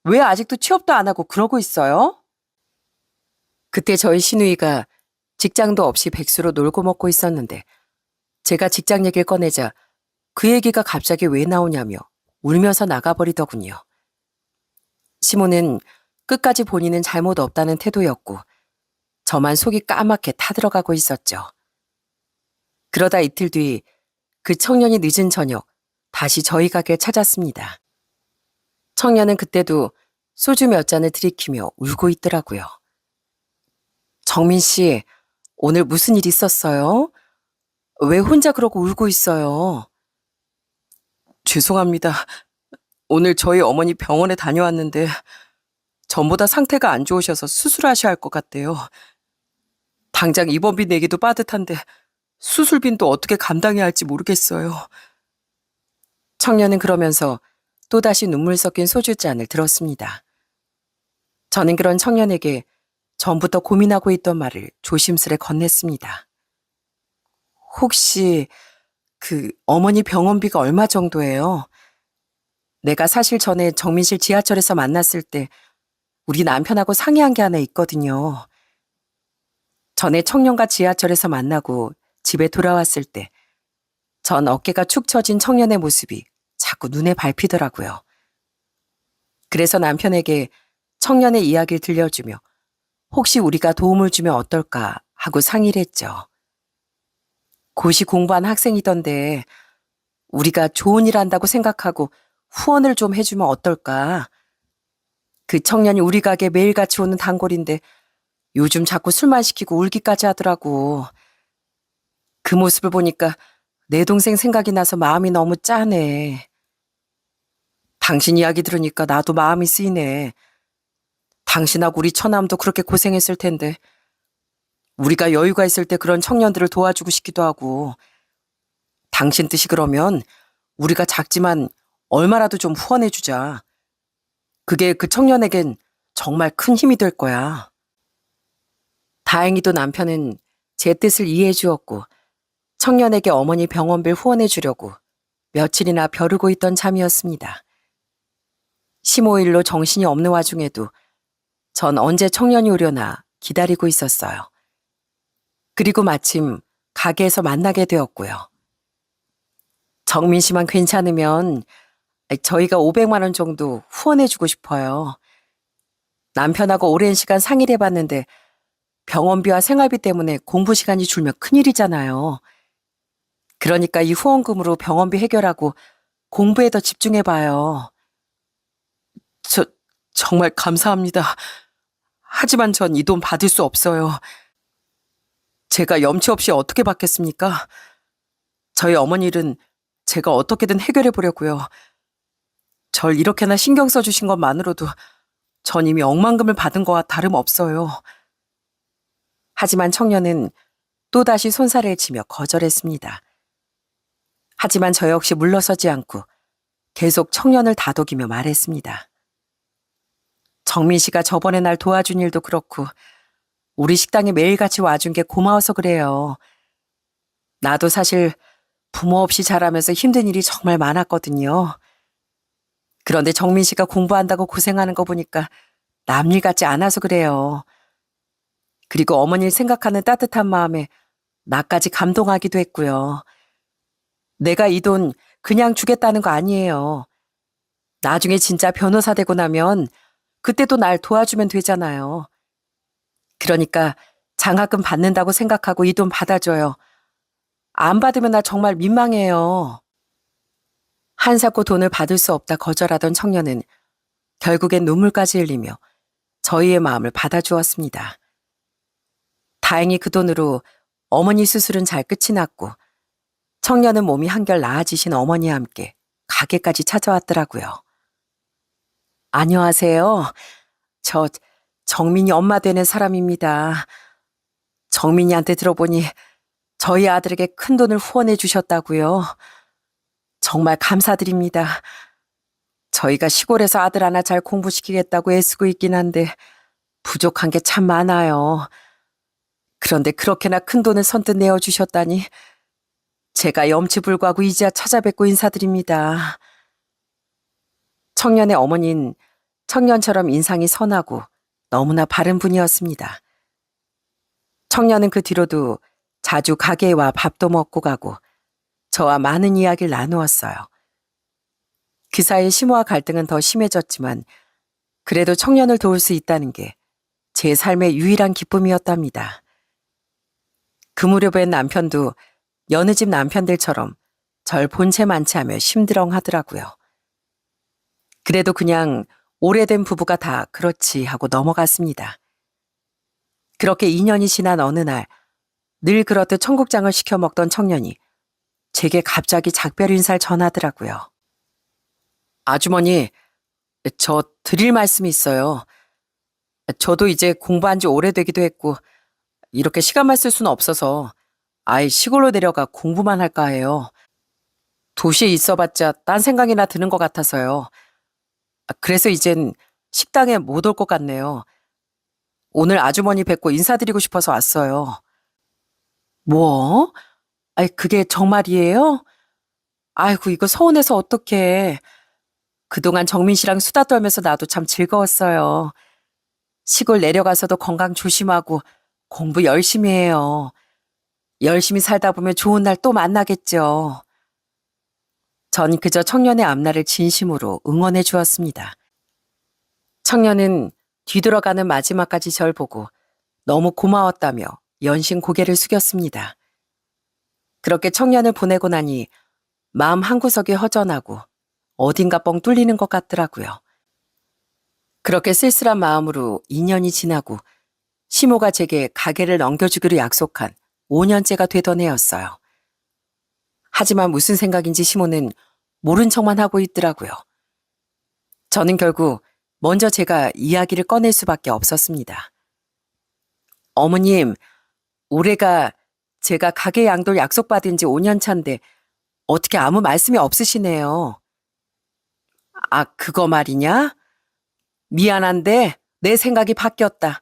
Speaker 1: 왜 아직도 취업도 안 하고 그러고 있어요? 그때 저희 시누이가 직장도 없이 백수로 놀고 먹고 있었는데 제가 직장 얘기를 꺼내자 그 얘기가 갑자기 왜 나오냐며 울면서 나가버리더군요. 시모는 끝까지 본인은 잘못 없다는 태도였고 저만 속이 까맣게 타들어가고 있었죠. 그러다 이틀 뒤 그 청년이 늦은 저녁 다시 저희 가게에 찾았습니다. 청년은 그때도 소주 몇 잔을 들이키며 울고 있더라고요. 정민 씨, 오늘 무슨 일 있었어요? 왜 혼자 그러고 울고 있어요? 죄송합니다. 오늘 저희 어머니 병원에 다녀왔는데 전보다 상태가 안 좋으셔서 수술하셔야 할 것 같대요. 당장 입원비 내기도 빠듯한데 수술비도 어떻게 감당해야 할지 모르겠어요. 청년은 그러면서 또다시 눈물 섞인 소주잔을 들었습니다. 저는 그런 청년에게 전부터 고민하고 있던 말을 조심스레 건넸습니다. 혹시 어머니 병원비가 얼마 정도예요? 내가 사실 전에 정민실 지하철에서 만났을 때 우리 남편하고 상의한 게 하나 있거든요. 전에 청년과 지하철에서 만나고 집에 돌아왔을 때 전 어깨가 축 처진 청년의 모습이 자꾸 눈에 밟히더라고요. 그래서 남편에게 청년의 이야기를 들려주며 혹시 우리가 도움을 주면 어떨까 하고 상의를 했죠. 고시 공부한 학생이던데 우리가 좋은 일 한다고 생각하고 후원을 좀 해주면 어떨까? 그 청년이 우리 가게 매일같이 오는 단골인데 요즘 자꾸 술만 시키고 울기까지 하더라고. 그 모습을 보니까 내 동생 생각이 나서 마음이 너무 짠해. 당신 이야기 들으니까 나도 마음이 쓰이네. 당신하고 우리 처남도 그렇게 고생했을 텐데 우리가 여유가 있을 때 그런 청년들을 도와주고 싶기도 하고 당신 뜻이 그러면 우리가 작지만 얼마라도 좀 후원해주자. 그게 그 청년에겐 정말 큰 힘이 될 거야. 다행히도 남편은 제 뜻을 이해해 주었고 청년에게 어머니 병원비를 후원해 주려고 며칠이나 벼르고 있던 참이었습니다. 심호일로 정신이 없는 와중에도 전 언제 청년이 오려나 기다리고 있었어요. 그리고 마침 가게에서 만나게 되었고요. 정민 씨만 괜찮으면 저희가 500만 원 정도 후원해주고 싶어요. 남편하고 오랜 시간 상의를 해봤는데 병원비와 생활비 때문에 공부 시간이 줄면 큰일이잖아요. 그러니까 이 후원금으로 병원비 해결하고 공부에 더 집중해봐요. 정말 감사합니다. 하지만 전 이 돈 받을 수 없어요. 제가 염치 없이 어떻게 받겠습니까? 저희 어머니 일은 제가 어떻게든 해결해 보려고요. 절 이렇게나 신경 써주신 것만으로도 전 이미 억만금을 받은 거와 다름없어요. 하지만 청년은 또다시 손살을 치며 거절했습니다. 하지만 저 역시 물러서지 않고 계속 청년을 다독이며 말했습니다. 정민 씨가 저번에 날 도와준 일도 그렇고 우리 식당에 매일같이 와준 게 고마워서 그래요. 나도 사실 부모 없이 자라면서 힘든 일이 정말 많았거든요. 그런데 정민 씨가 공부한다고 고생하는 거 보니까 남일 같지 않아서 그래요. 그리고 어머니를 생각하는 따뜻한 마음에 나까지 감동하기도 했고요. 내가 이 돈 그냥 주겠다는 거 아니에요. 나중에 진짜 변호사 되고 나면 그때도 날 도와주면 되잖아요. 그러니까 장학금 받는다고 생각하고 이 돈 받아줘요. 안 받으면 나 정말 민망해요. 한사코 돈을 받을 수 없다 거절하던 청년은 결국엔 눈물까지 흘리며 저희의 마음을 받아주었습니다. 다행히 그 돈으로 어머니 수술은 잘 끝이 났고 청년은 몸이 한결 나아지신 어머니와 함께 가게까지 찾아왔더라고요. 안녕하세요. 저 정민이 엄마 되는 사람입니다. 정민이한테 들어보니 저희 아들에게 큰 돈을 후원해 주셨다고요. 정말 감사드립니다. 저희가 시골에서 아들 하나 잘 공부시키겠다고 애쓰고 있긴 한데 부족한 게 참 많아요. 그런데 그렇게나 큰 돈을 선뜻 내어주셨다니 제가 염치불구하고 이제야 찾아뵙고 인사드립니다. 청년의 어머니는 청년처럼 인상이 선하고 너무나 바른 분이었습니다. 청년은 그 뒤로도 자주 가게에 와 밥도 먹고 가고 저와 많은 이야기를 나누었어요. 그 사이 심호와 갈등은 더 심해졌지만 그래도 청년을 도울 수 있다는 게 제 삶의 유일한 기쁨이었답니다. 그 무렵엔 남편도 여느 집 남편들처럼 절 본체 많지 하며 심드렁 하더라고요. 그래도 그냥 오래된 부부가 다 그렇지 하고 넘어갔습니다. 그렇게 2년이 지난 어느 날 늘 그렇듯 청국장을 시켜 먹던 청년이 제게 갑자기 작별 인사를 전하더라고요. 아주머니, 저 드릴 말씀이 있어요. 저도 이제 공부한 지 오래되기도 했고 이렇게 시간만 쓸 수는 없어서 아예 시골로 내려가 공부만 할까 해요. 도시에 있어봤자 딴 생각이나 드는 것 같아서요. 그래서 이젠 식당에 못 올 것 같네요. 오늘 아주머니 뵙고 인사드리고 싶어서 왔어요. 뭐? 아이, 그게 정말이에요? 아이고, 이거 서운해서 어떡해. 그동안 정민 씨랑 수다 떨면서 나도 참 즐거웠어요. 시골 내려가서도 건강 조심하고 공부 열심히 해요. 열심히 살다 보면 좋은 날 또 만나겠죠. 전 그저 청년의 앞날을 진심으로 응원해 주었습니다. 청년은 뒤돌아가는 마지막까지 절 보고 너무 고마웠다며 연신 고개를 숙였습니다. 그렇게 청년을 보내고 나니 마음 한구석이 허전하고 어딘가 뻥 뚫리는 것 같더라고요. 그렇게 쓸쓸한 마음으로 2년이 지나고 시모가 제게 가게를 넘겨주기로 약속한 5년째가 되던 해였어요. 하지만 무슨 생각인지 시모는 모른 척만 하고 있더라고요. 저는 결국 먼저 제가 이야기를 꺼낼 수밖에 없었습니다. 어머님, 올해가 제가 가게 양돌 약속받은 지 5년 차인데 어떻게 아무 말씀이 없으시네요. 아, 그거 말이냐? 미안한데 내 생각이 바뀌었다.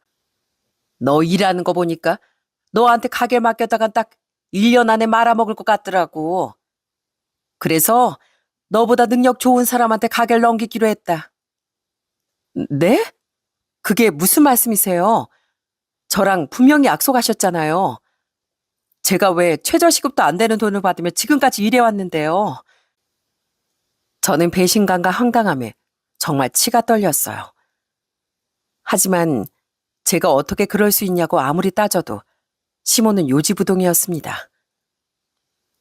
Speaker 1: 너 일하는 거 보니까 너한테 가게 맡겼다가 딱 1년 안에 말아먹을 것 같더라고. 그래서 너보다 능력 좋은 사람한테 가게를 넘기기로 했다. 네? 그게 무슨 말씀이세요? 저랑 분명히 약속하셨잖아요. 제가 왜 최저시급도 안 되는 돈을 받으며 지금까지 일해왔는데요. 저는 배신감과 황당함에 정말 치가 떨렸어요. 하지만 제가 어떻게 그럴 수 있냐고 아무리 따져도 시모는 요지부동이었습니다.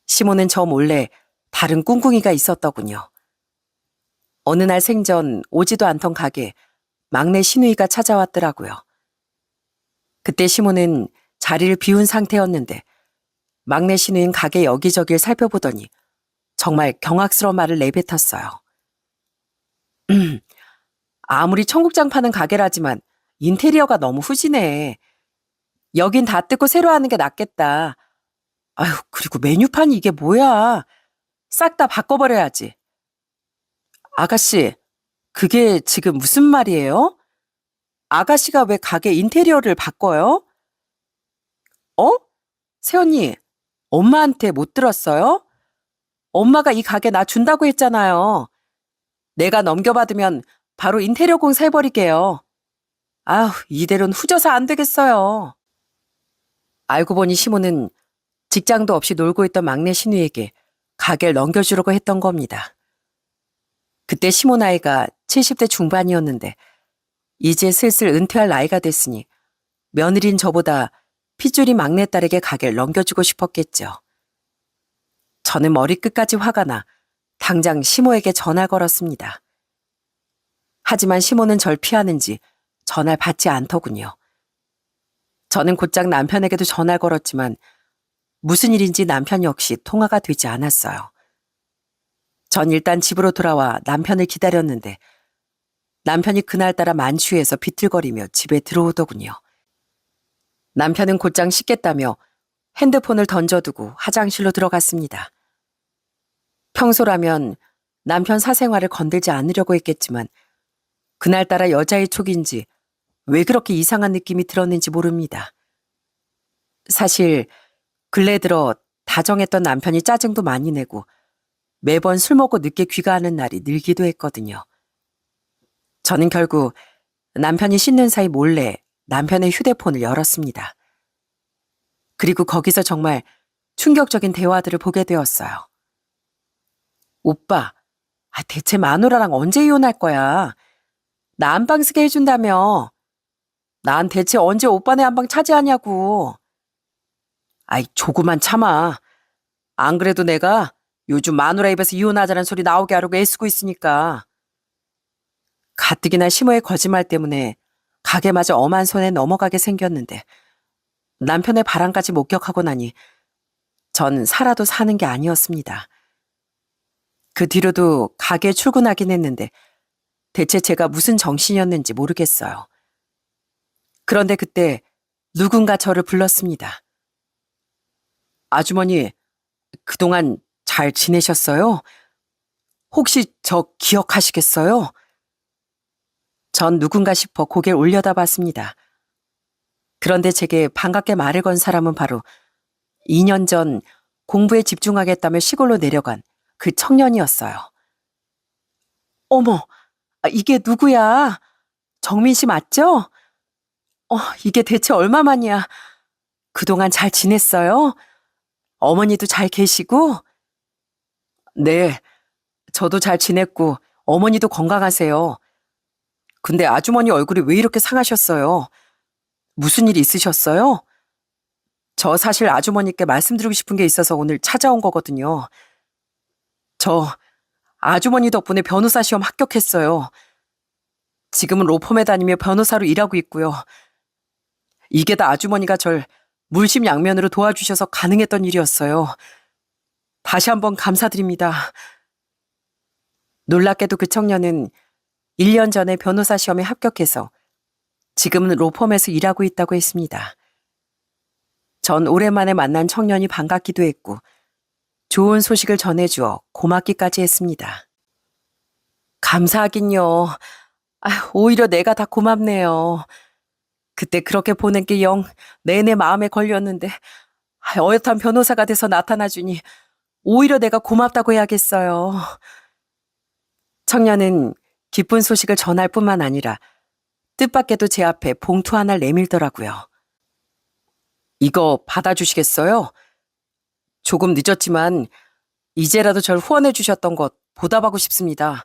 Speaker 1: 시모는 저 몰래 다른 꿍꿍이가 있었더군요. 어느 날 생전 오지도 않던 가게 막내 신우이가 찾아왔더라고요. 그때 시모는 자리를 비운 상태였는데 막내 신우인 가게 여기저기를 살펴보더니 정말 경악스러운 말을 내뱉었어요. 아무리 청국장 파는 가게라지만 인테리어가 너무 후지네. 여긴 다 뜯고 새로 하는 게 낫겠다. 아휴, 그리고 메뉴판이 이게 뭐야. 싹 다 바꿔버려야지. 아가씨, 그게 지금 무슨 말이에요? 아가씨가 왜 가게 인테리어를 바꿔요? 어? 새언니, 엄마한테 못 들었어요? 엄마가 이 가게 나 준다고 했잖아요. 내가 넘겨받으면 바로 인테리어 공사 해버리게요. 아휴, 이대로는 후져서 안 되겠어요. 알고 보니 시모는 직장도 없이 놀고 있던 막내 신우에게 가게를 넘겨주려고 했던 겁니다. 그때 시모 나이가 70대 중반이었는데 이제 슬슬 은퇴할 나이가 됐으니 며느린 저보다 핏줄이 막내딸에게 가게를 넘겨주고 싶었겠죠. 저는 머리끝까지 화가 나 당장 시모에게 전화를 걸었습니다. 하지만 시모는 절 피하는지 전화를 받지 않더군요. 저는 곧장 남편에게도 전화를 걸었지만 무슨 일인지 남편 역시 통화가 되지 않았어요. 전 일단 집으로 돌아와 남편을 기다렸는데 남편이 그날따라 만취해서 비틀거리며 집에 들어오더군요. 남편은 곧장 씻겠다며 핸드폰을 던져두고 화장실로 들어갔습니다. 평소라면 남편 사생활을 건들지 않으려고 했겠지만 그날따라 여자의 촉인지 왜 그렇게 이상한 느낌이 들었는지 모릅니다. 사실 근래 들어 다정했던 남편이 짜증도 많이 내고 매번 술 먹고 늦게 귀가하는 날이 늘기도 했거든요. 저는 결국 남편이 씻는 사이 몰래 남편의 휴대폰을 열었습니다. 그리고 거기서 정말 충격적인 대화들을 보게 되었어요. 오빠, 대체 마누라랑 언제 이혼할 거야? 나 안방 쓰게 해준다며. 난 대체 언제 오빠네 안방 차지하냐고. 아이, 조금만 참아. 안 그래도 내가 요즘 마누라 입에서 이혼하자는 소리 나오게 하려고 애쓰고 있으니까. 가뜩이나 시모의 거짓말 때문에 가게마저 엄한 손에 넘어가게 생겼는데 남편의 바람까지 목격하고 나니 전 살아도 사는 게 아니었습니다. 그 뒤로도 가게에 출근하긴 했는데 대체 제가 무슨 정신이었는지 모르겠어요. 그런데 그때 누군가 저를 불렀습니다. 아주머니, 그동안 잘 지내셨어요? 혹시 저 기억하시겠어요? 전 누군가 싶어 고개를 올려다 봤습니다. 그런데 제게 반갑게 말을 건 사람은 바로 2년 전 공부에 집중하겠다며 시골로 내려간 그 청년이었어요. 어머, 이게 누구야? 정민 씨 맞죠? 이게 대체 얼마만이야? 그동안 잘 지냈어요? 어머니도 잘 계시고? 네, 저도 잘 지냈고 어머니도 건강하세요. 근데 아주머니 얼굴이 왜 이렇게 상하셨어요? 무슨 일 있으셨어요? 저 사실 아주머니께 말씀드리고 싶은 게 있어서 오늘 찾아온 거거든요. 저 아주머니 덕분에 변호사 시험 합격했어요. 지금은 로펌에 다니며 변호사로 일하고 있고요. 이게 다 아주머니가 절 물심양면으로 도와주셔서 가능했던 일이었어요. 다시 한번 감사드립니다. 놀랍게도 그 청년은 1년 전에 변호사 시험에 합격해서 지금은 로펌에서 일하고 있다고 했습니다. 전 오랜만에 만난 청년이 반갑기도 했고 좋은 소식을 전해주어 고맙기까지 했습니다. 감사하긴요. 오히려 내가 다 고맙네요. 그때 그렇게 보낸 게 영 내내 마음에 걸렸는데 어엿한 변호사가 돼서 나타나주니 오히려 내가 고맙다고 해야겠어요. 청년은 기쁜 소식을 전할 뿐만 아니라 뜻밖에도 제 앞에 봉투 하나를 내밀더라고요. 이거 받아주시겠어요? 조금 늦었지만 이제라도 절 후원해 주셨던 것 보답하고 싶습니다.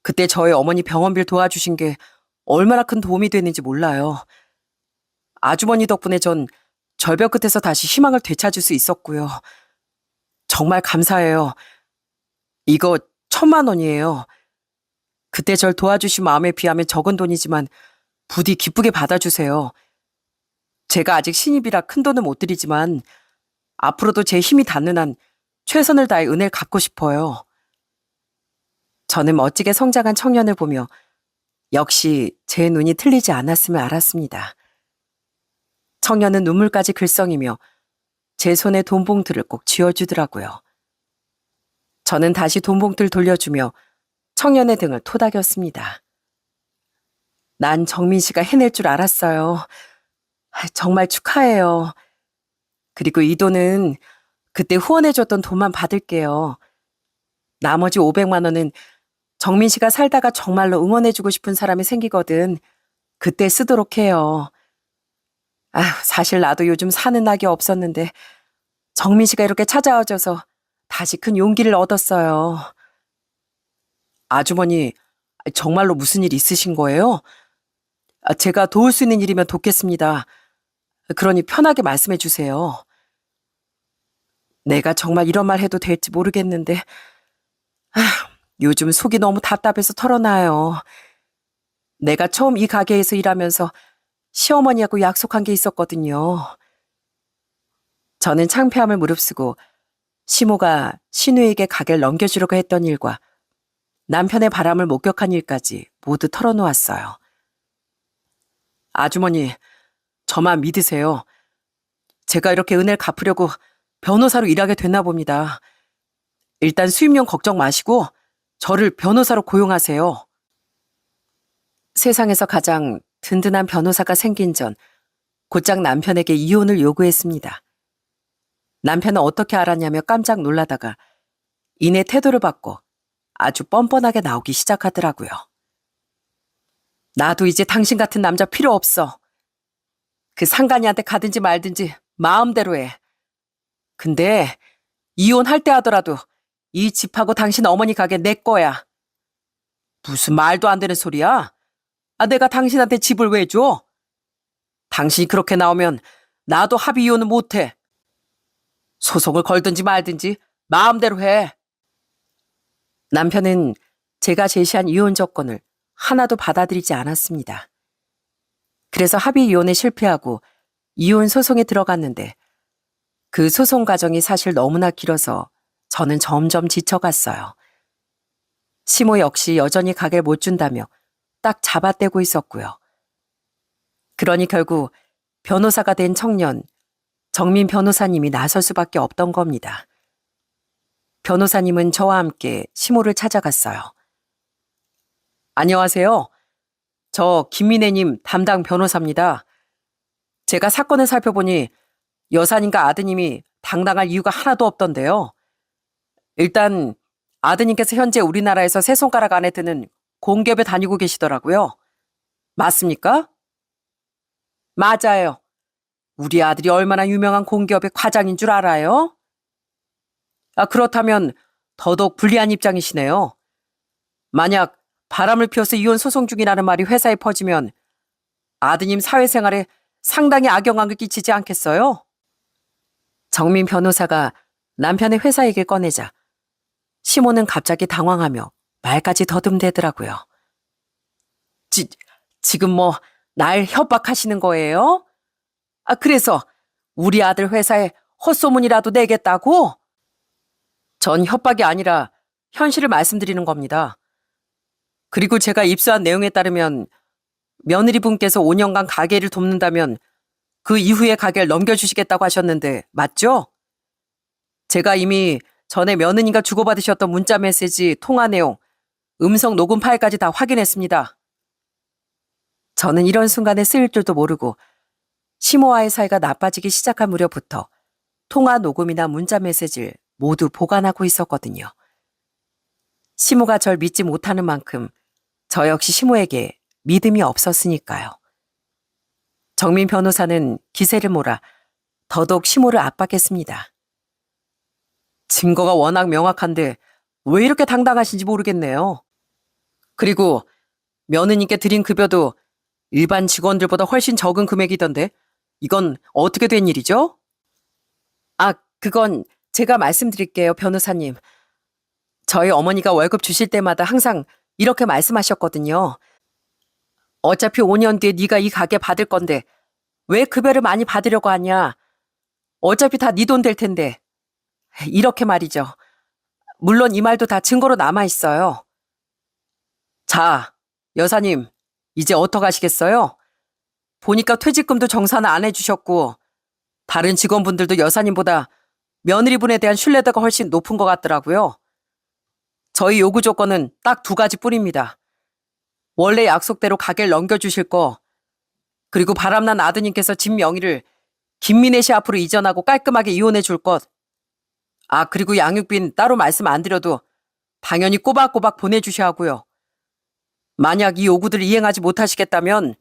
Speaker 1: 그때 저희 어머니 병원비를 도와주신 게 얼마나 큰 도움이 됐는지 몰라요. 아주머니 덕분에 전 절벽 끝에서 다시 희망을 되찾을 수 있었고요. 정말 감사해요. 이거 1,000만 원이에요. 그때 절 도와주신 마음에 비하면 적은 돈이지만 부디 기쁘게 받아주세요. 제가 아직 신입이라 큰 돈은 못 드리지만 앞으로도 제 힘이 닿는 한 최선을 다해 은혜를 갚고 싶어요. 저는 멋지게 성장한 청년을 보며 역시 제 눈이 틀리지 않았음을 알았습니다. 청년은 눈물까지 글썽이며 제 손에 돈봉투를 꼭 쥐어주더라고요. 저는 다시 돈봉투를 돌려주며 청년의 등을 토닥였습니다. 난 정민 씨가 해낼 줄 알았어요. 정말 축하해요. 그리고 이 돈은 그때 후원해줬던 돈만 받을게요. 나머지 500만 원은 정민 씨가 살다가 정말로 응원해주고 싶은 사람이 생기거든 그때 쓰도록 해요. 사실 나도 요즘 사는 낙이 없었는데 정민 씨가 이렇게 찾아와줘서 다시 큰 용기를 얻었어요. 아주머니, 정말로 무슨 일 있으신 거예요? 제가 도울 수 있는 일이면 돕겠습니다. 그러니 편하게 말씀해 주세요. 내가 정말 이런 말 해도 될지 모르겠는데 요즘 속이 너무 답답해서 털어놔요. 내가 처음 이 가게에서 일하면서 시어머니하고 약속한 게 있었거든요. 저는 창피함을 무릅쓰고 시모가 신우에게 가게를 넘겨주려고 했던 일과 남편의 바람을 목격한 일까지 모두 털어놓았어요. 아주머니, 저만 믿으세요. 제가 이렇게 은혜를 갚으려고 변호사로 일하게 됐나 봅니다. 일단 수입용 걱정 마시고 저를 변호사로 고용하세요. 세상에서 가장 든든한 변호사가 생긴 전 곧장 남편에게 이혼을 요구했습니다. 남편은 어떻게 알았냐며 깜짝 놀라다가 이내 태도를 바꿔 아주 뻔뻔하게 나오기 시작하더라고요. 나도 이제 당신 같은 남자 필요 없어. 그 상간이한테 가든지 말든지 마음대로 해. 근데 이혼할 때 하더라도 이 집하고 당신 어머니 가게 내 거야. 무슨 말도 안 되는 소리야? 내가 당신한테 집을 왜 줘? 당신이 그렇게 나오면 나도 합의 이혼은 못해. 소송을 걸든지 말든지 마음대로 해. 남편은 제가 제시한 이혼 조건을 하나도 받아들이지 않았습니다. 그래서 합의 이혼에 실패하고 이혼 소송에 들어갔는데 그 소송 과정이 사실 너무나 길어서 저는 점점 지쳐갔어요. 시모 역시 여전히 가게를 못 준다며 딱 잡아떼고 있었고요. 그러니 결국 변호사가 된 청년, 정민 변호사님이 나설 수밖에 없던 겁니다. 변호사님은 저와 함께 시모를 찾아갔어요. 안녕하세요. 저 김민혜님 담당 변호사입니다. 제가 사건을 살펴보니 여사님과 아드님이 당당할 이유가 하나도 없던데요. 일단 아드님께서 현재 우리나라에서 세 손가락 안에 드는 공기업에 다니고 계시더라고요. 맞습니까? 맞아요. 우리 아들이 얼마나 유명한 공기업의 과장인 줄 알아요? 그렇다면 더더욱 불리한 입장이시네요. 만약 바람을 피워서 이혼 소송 중이라는 말이 회사에 퍼지면 아드님 사회생활에 상당히 악영향을 끼치지 않겠어요? 정민 변호사가 남편의 회사 얘기를 꺼내자 시모는 갑자기 당황하며 말까지 더듬대더라고요. 지금 뭐 날 협박하시는 거예요? 그래서 우리 아들 회사에 헛소문이라도 내겠다고? 전 협박이 아니라 현실을 말씀드리는 겁니다. 그리고 제가 입수한 내용에 따르면 며느리분께서 5년간 가게를 돕는다면 그 이후에 가게를 넘겨주시겠다고 하셨는데 맞죠? 제가 이미 전에 며느님과 주고받으셨던 문자 메시지, 통화 내용, 음성 녹음 파일까지 다 확인했습니다. 저는 이런 순간에 쓰일 줄도 모르고 시모와의 사이가 나빠지기 시작한 무렵부터 통화 녹음이나 문자 메시지를 모두 보관하고 있었거든요. 시모가 절 믿지 못하는 만큼 저 역시 시모에게 믿음이 없었으니까요. 정민 변호사는 기세를 몰아 더더욱 시모를 압박했습니다. 증거가 워낙 명확한데 왜 이렇게 당당하신지 모르겠네요. 그리고 며느님께 드린 급여도 일반 직원들보다 훨씬 적은 금액이던데 이건 어떻게 된 일이죠? 그건 제가 말씀드릴게요, 변호사님. 저희 어머니가 월급 주실 때마다 항상 이렇게 말씀하셨거든요. 어차피 5년 뒤에 네가 이 가게 받을 건데 왜 급여를 많이 받으려고 하냐. 어차피 다 네 돈 될 텐데. 이렇게 말이죠. 물론 이 말도 다 증거로 남아있어요. 자, 여사님, 이제 어떡하시겠어요? 보니까 퇴직금도 정산을 안 해주셨고 다른 직원분들도 여사님보다 며느리분에 대한 신뢰도가 훨씬 높은 것 같더라고요. 저희 요구 조건은 딱 2가지뿐입니다. 원래 약속대로 가게를 넘겨주실 거, 그리고 바람난 아드님께서 집 명의를 김민혜 씨 앞으로 이전하고 깔끔하게 이혼해 줄 것. 그리고 양육비는 따로 말씀 안 드려도 당연히 꼬박꼬박 보내주셔야 하고요. 만약 이 요구들을 이행하지 못하시겠다면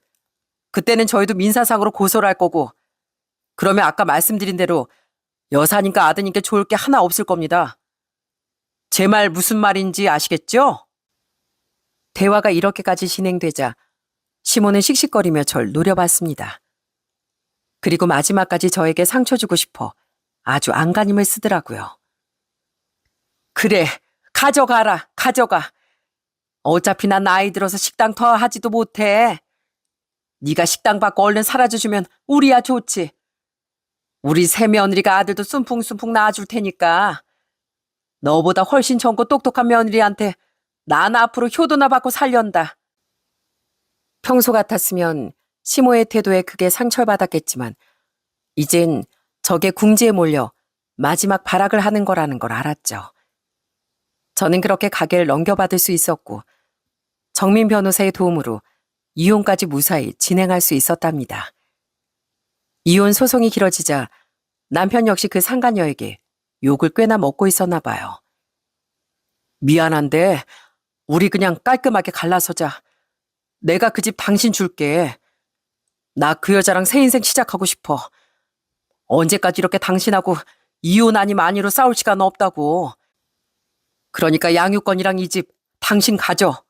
Speaker 1: 그때는 저희도 민사상으로 고소를 할 거고, 그러면 아까 말씀드린 대로 여사님과 아드님께 좋을 게 하나 없을 겁니다. 제 말 무슨 말인지 아시겠죠? 대화가 이렇게까지 진행되자 시모는 씩씩거리며 절 노려봤습니다. 그리고 마지막까지 저에게 상처 주고 싶어 아주 안간힘을 쓰더라고요. 그래, 가져가라, 가져가. 어차피 난 나이 들어서 식당 더 하지도 못해. 네가 식당 받고 얼른 사라져주면 우리야 좋지. 우리 새 며느리가 아들도 순풍순풍 낳아줄 테니까 너보다 훨씬 젊고 똑똑한 며느리한테 난 앞으로 효도나 받고 살련다. 평소 같았으면 시모의 태도에 크게 상처를 받았겠지만 이젠 적의 궁지에 몰려 마지막 발악을 하는 거라는 걸 알았죠. 저는 그렇게 가게를 넘겨받을 수 있었고 정민 변호사의 도움으로 이혼까지 무사히 진행할 수 있었답니다. 이혼 소송이 길어지자 남편 역시 그 상간녀에게 욕을 꽤나 먹고 있었나 봐요. 미안한데 우리 그냥 깔끔하게 갈라서자. 내가 그 집 당신 줄게. 나 그 여자랑 새 인생 시작하고 싶어. 언제까지 이렇게 당신하고 이혼 아니면 아니로 싸울 시간 없다고. 그러니까 양육권이랑 이 집 당신 가져.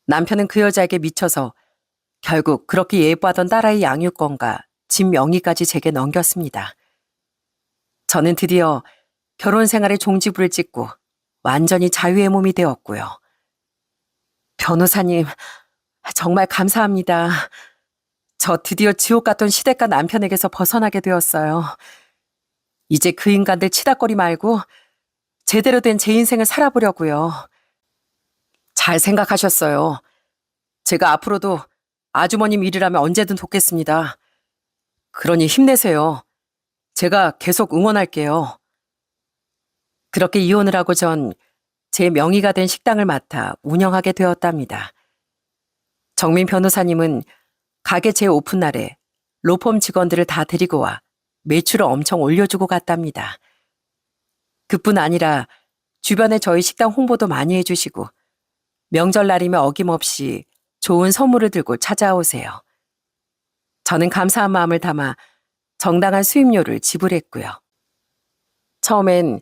Speaker 1: 남편은 그 여자에게 미쳐서 결국 그렇게 예뻐하던 딸아이 양육권과 집 명의까지 제게 넘겼습니다. 저는 드디어 결혼 생활의 종지부를 찍고 완전히 자유의 몸이 되었고요. 변호사님, 정말 감사합니다. 저 드디어 지옥 같던 시댁과 남편에게서 벗어나게 되었어요. 이제 그 인간들 치닥거리 말고 제대로 된 제 인생을 살아보려고요. 잘 생각하셨어요. 제가 앞으로도 아주머님 일이라면 언제든 돕겠습니다. 그러니 힘내세요. 제가 계속 응원할게요. 그렇게 이혼을 하고 전 제 명의가 된 식당을 맡아 운영하게 되었답니다. 정민 변호사님은 가게 재오픈 날에 로펌 직원들을 다 데리고 와 매출을 엄청 올려주고 갔답니다. 그뿐 아니라 주변에 저희 식당 홍보도 많이 해주시고 명절날이면 어김없이 좋은 선물을 들고 찾아오세요. 저는 감사한 마음을 담아 정당한 수임료를 지불했고요. 처음엔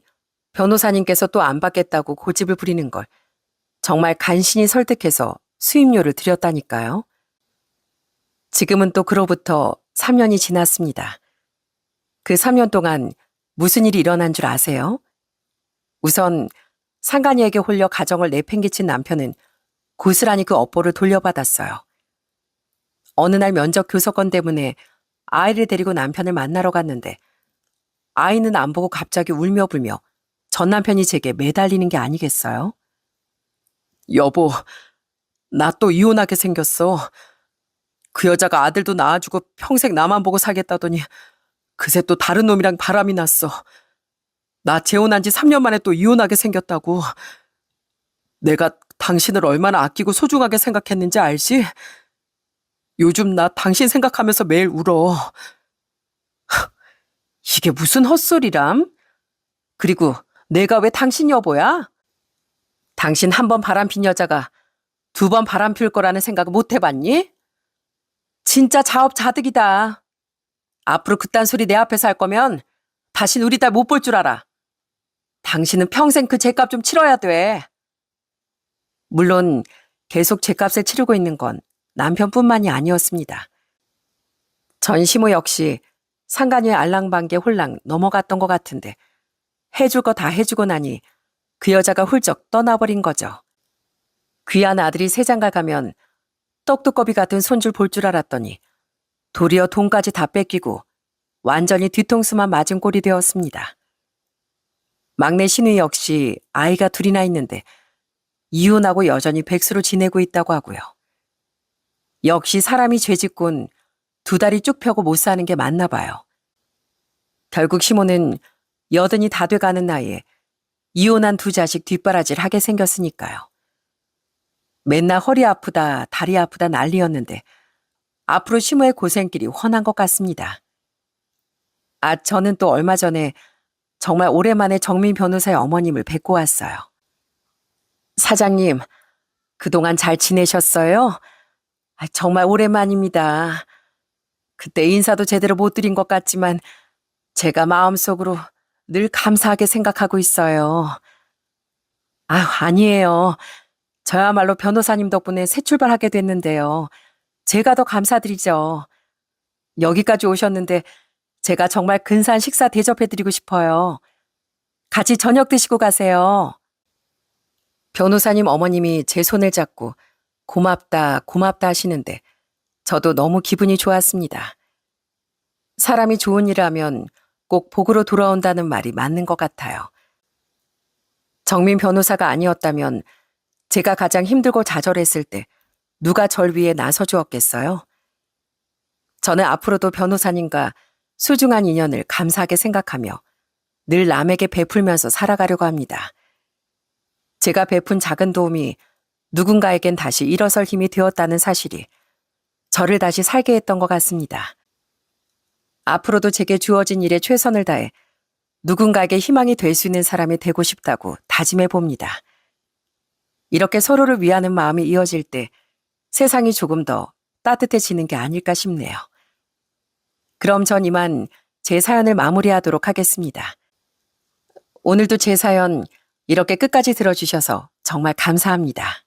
Speaker 1: 변호사님께서 또 안 받겠다고 고집을 부리는 걸 정말 간신히 설득해서 수임료를 드렸다니까요. 지금은 또 그로부터 3년이 지났습니다. 그 3년 동안 무슨 일이 일어난 줄 아세요? 우선 상간이에게 홀려 가정을 내팽개친 남편은 고스란히 그 업보를 돌려받았어요. 어느 날 면접 교섭권 때문에 아이를 데리고 남편을 만나러 갔는데 아이는 안 보고 갑자기 울며 불며 전 남편이 제게 매달리는 게 아니겠어요? 여보, 나 또 이혼하게 생겼어. 그 여자가 아들도 낳아주고 평생 나만 보고 살겠다더니 그새 또 다른 놈이랑 바람이 났어. 나 재혼한 지 3년 만에 또 이혼하게 생겼다고. 내가 당신을 얼마나 아끼고 소중하게 생각했는지 알지? 요즘 나 당신 생각하면서 매일 울어. 이게 무슨 헛소리람? 그리고 내가 왜 당신 여보야? 당신 한 번 바람핀 여자가 2번 바람필 거라는 생각 못 해봤니? 진짜 자업자득이다. 앞으로 그딴 소리 내 앞에서 할 거면 다신 우리 딸 못 볼 줄 알아. 당신은 평생 그 죗값 좀 치러야 돼. 물론 계속 죗값을 치르고 있는 건 남편뿐만이 아니었습니다. 전 시모 역시 상간이의 알랑방개 홀랑 넘어갔던 것 같은데 해줄 거 다 해주고 나니 그 여자가 훌쩍 떠나버린 거죠. 귀한 아들이 세장가 가면 떡두꺼비 같은 손줄 볼 줄 알았더니 도리어 돈까지 다 뺏기고 완전히 뒤통수만 맞은 꼴이 되었습니다. 막내 신우 역시 아이가 2이나 있는데 이혼하고 여전히 백수로 지내고 있다고 하고요. 역시 사람이 죄짓곤 2다리 쭉 펴고 못 사는 게 맞나 봐요. 결국 시모는 80이 다 돼가는 나이에 이혼한 2 자식 뒷바라지를 하게 생겼으니까요. 맨날 허리 아프다 다리 아프다 난리였는데 앞으로 시모의 고생길이 훤한 것 같습니다. 저는 또 얼마 전에 정말 오랜만에 정민 변호사의 어머님을 뵙고 왔어요. 사장님, 그동안 잘 지내셨어요? 정말 오랜만입니다. 그때 인사도 제대로 못 드린 것 같지만 제가 마음속으로 늘 감사하게 생각하고 있어요. 아니에요. 저야말로 변호사님 덕분에 새 출발하게 됐는데요. 제가 더 감사드리죠. 여기까지 오셨는데 제가 정말 근사한 식사 대접해드리고 싶어요. 같이 저녁 드시고 가세요. 변호사님 어머님이 제 손을 잡고 고맙다, 고맙다 하시는데 저도 너무 기분이 좋았습니다. 사람이 좋은 일을 하면 꼭 복으로 돌아온다는 말이 맞는 것 같아요. 정민 변호사가 아니었다면 제가 가장 힘들고 좌절했을 때 누가 절 위해 나서주었겠어요? 저는 앞으로도 변호사님과 소중한 인연을 감사하게 생각하며 늘 남에게 베풀면서 살아가려고 합니다. 제가 베푼 작은 도움이 누군가에겐 다시 일어설 힘이 되었다는 사실이 저를 다시 살게 했던 것 같습니다. 앞으로도 제게 주어진 일에 최선을 다해 누군가에게 희망이 될 수 있는 사람이 되고 싶다고 다짐해 봅니다. 이렇게 서로를 위하는 마음이 이어질 때 세상이 조금 더 따뜻해지는 게 아닐까 싶네요. 그럼 전 이만 제 사연을 마무리하도록 하겠습니다. 오늘도 제 사연 이렇게 끝까지 들어주셔서 정말 감사합니다.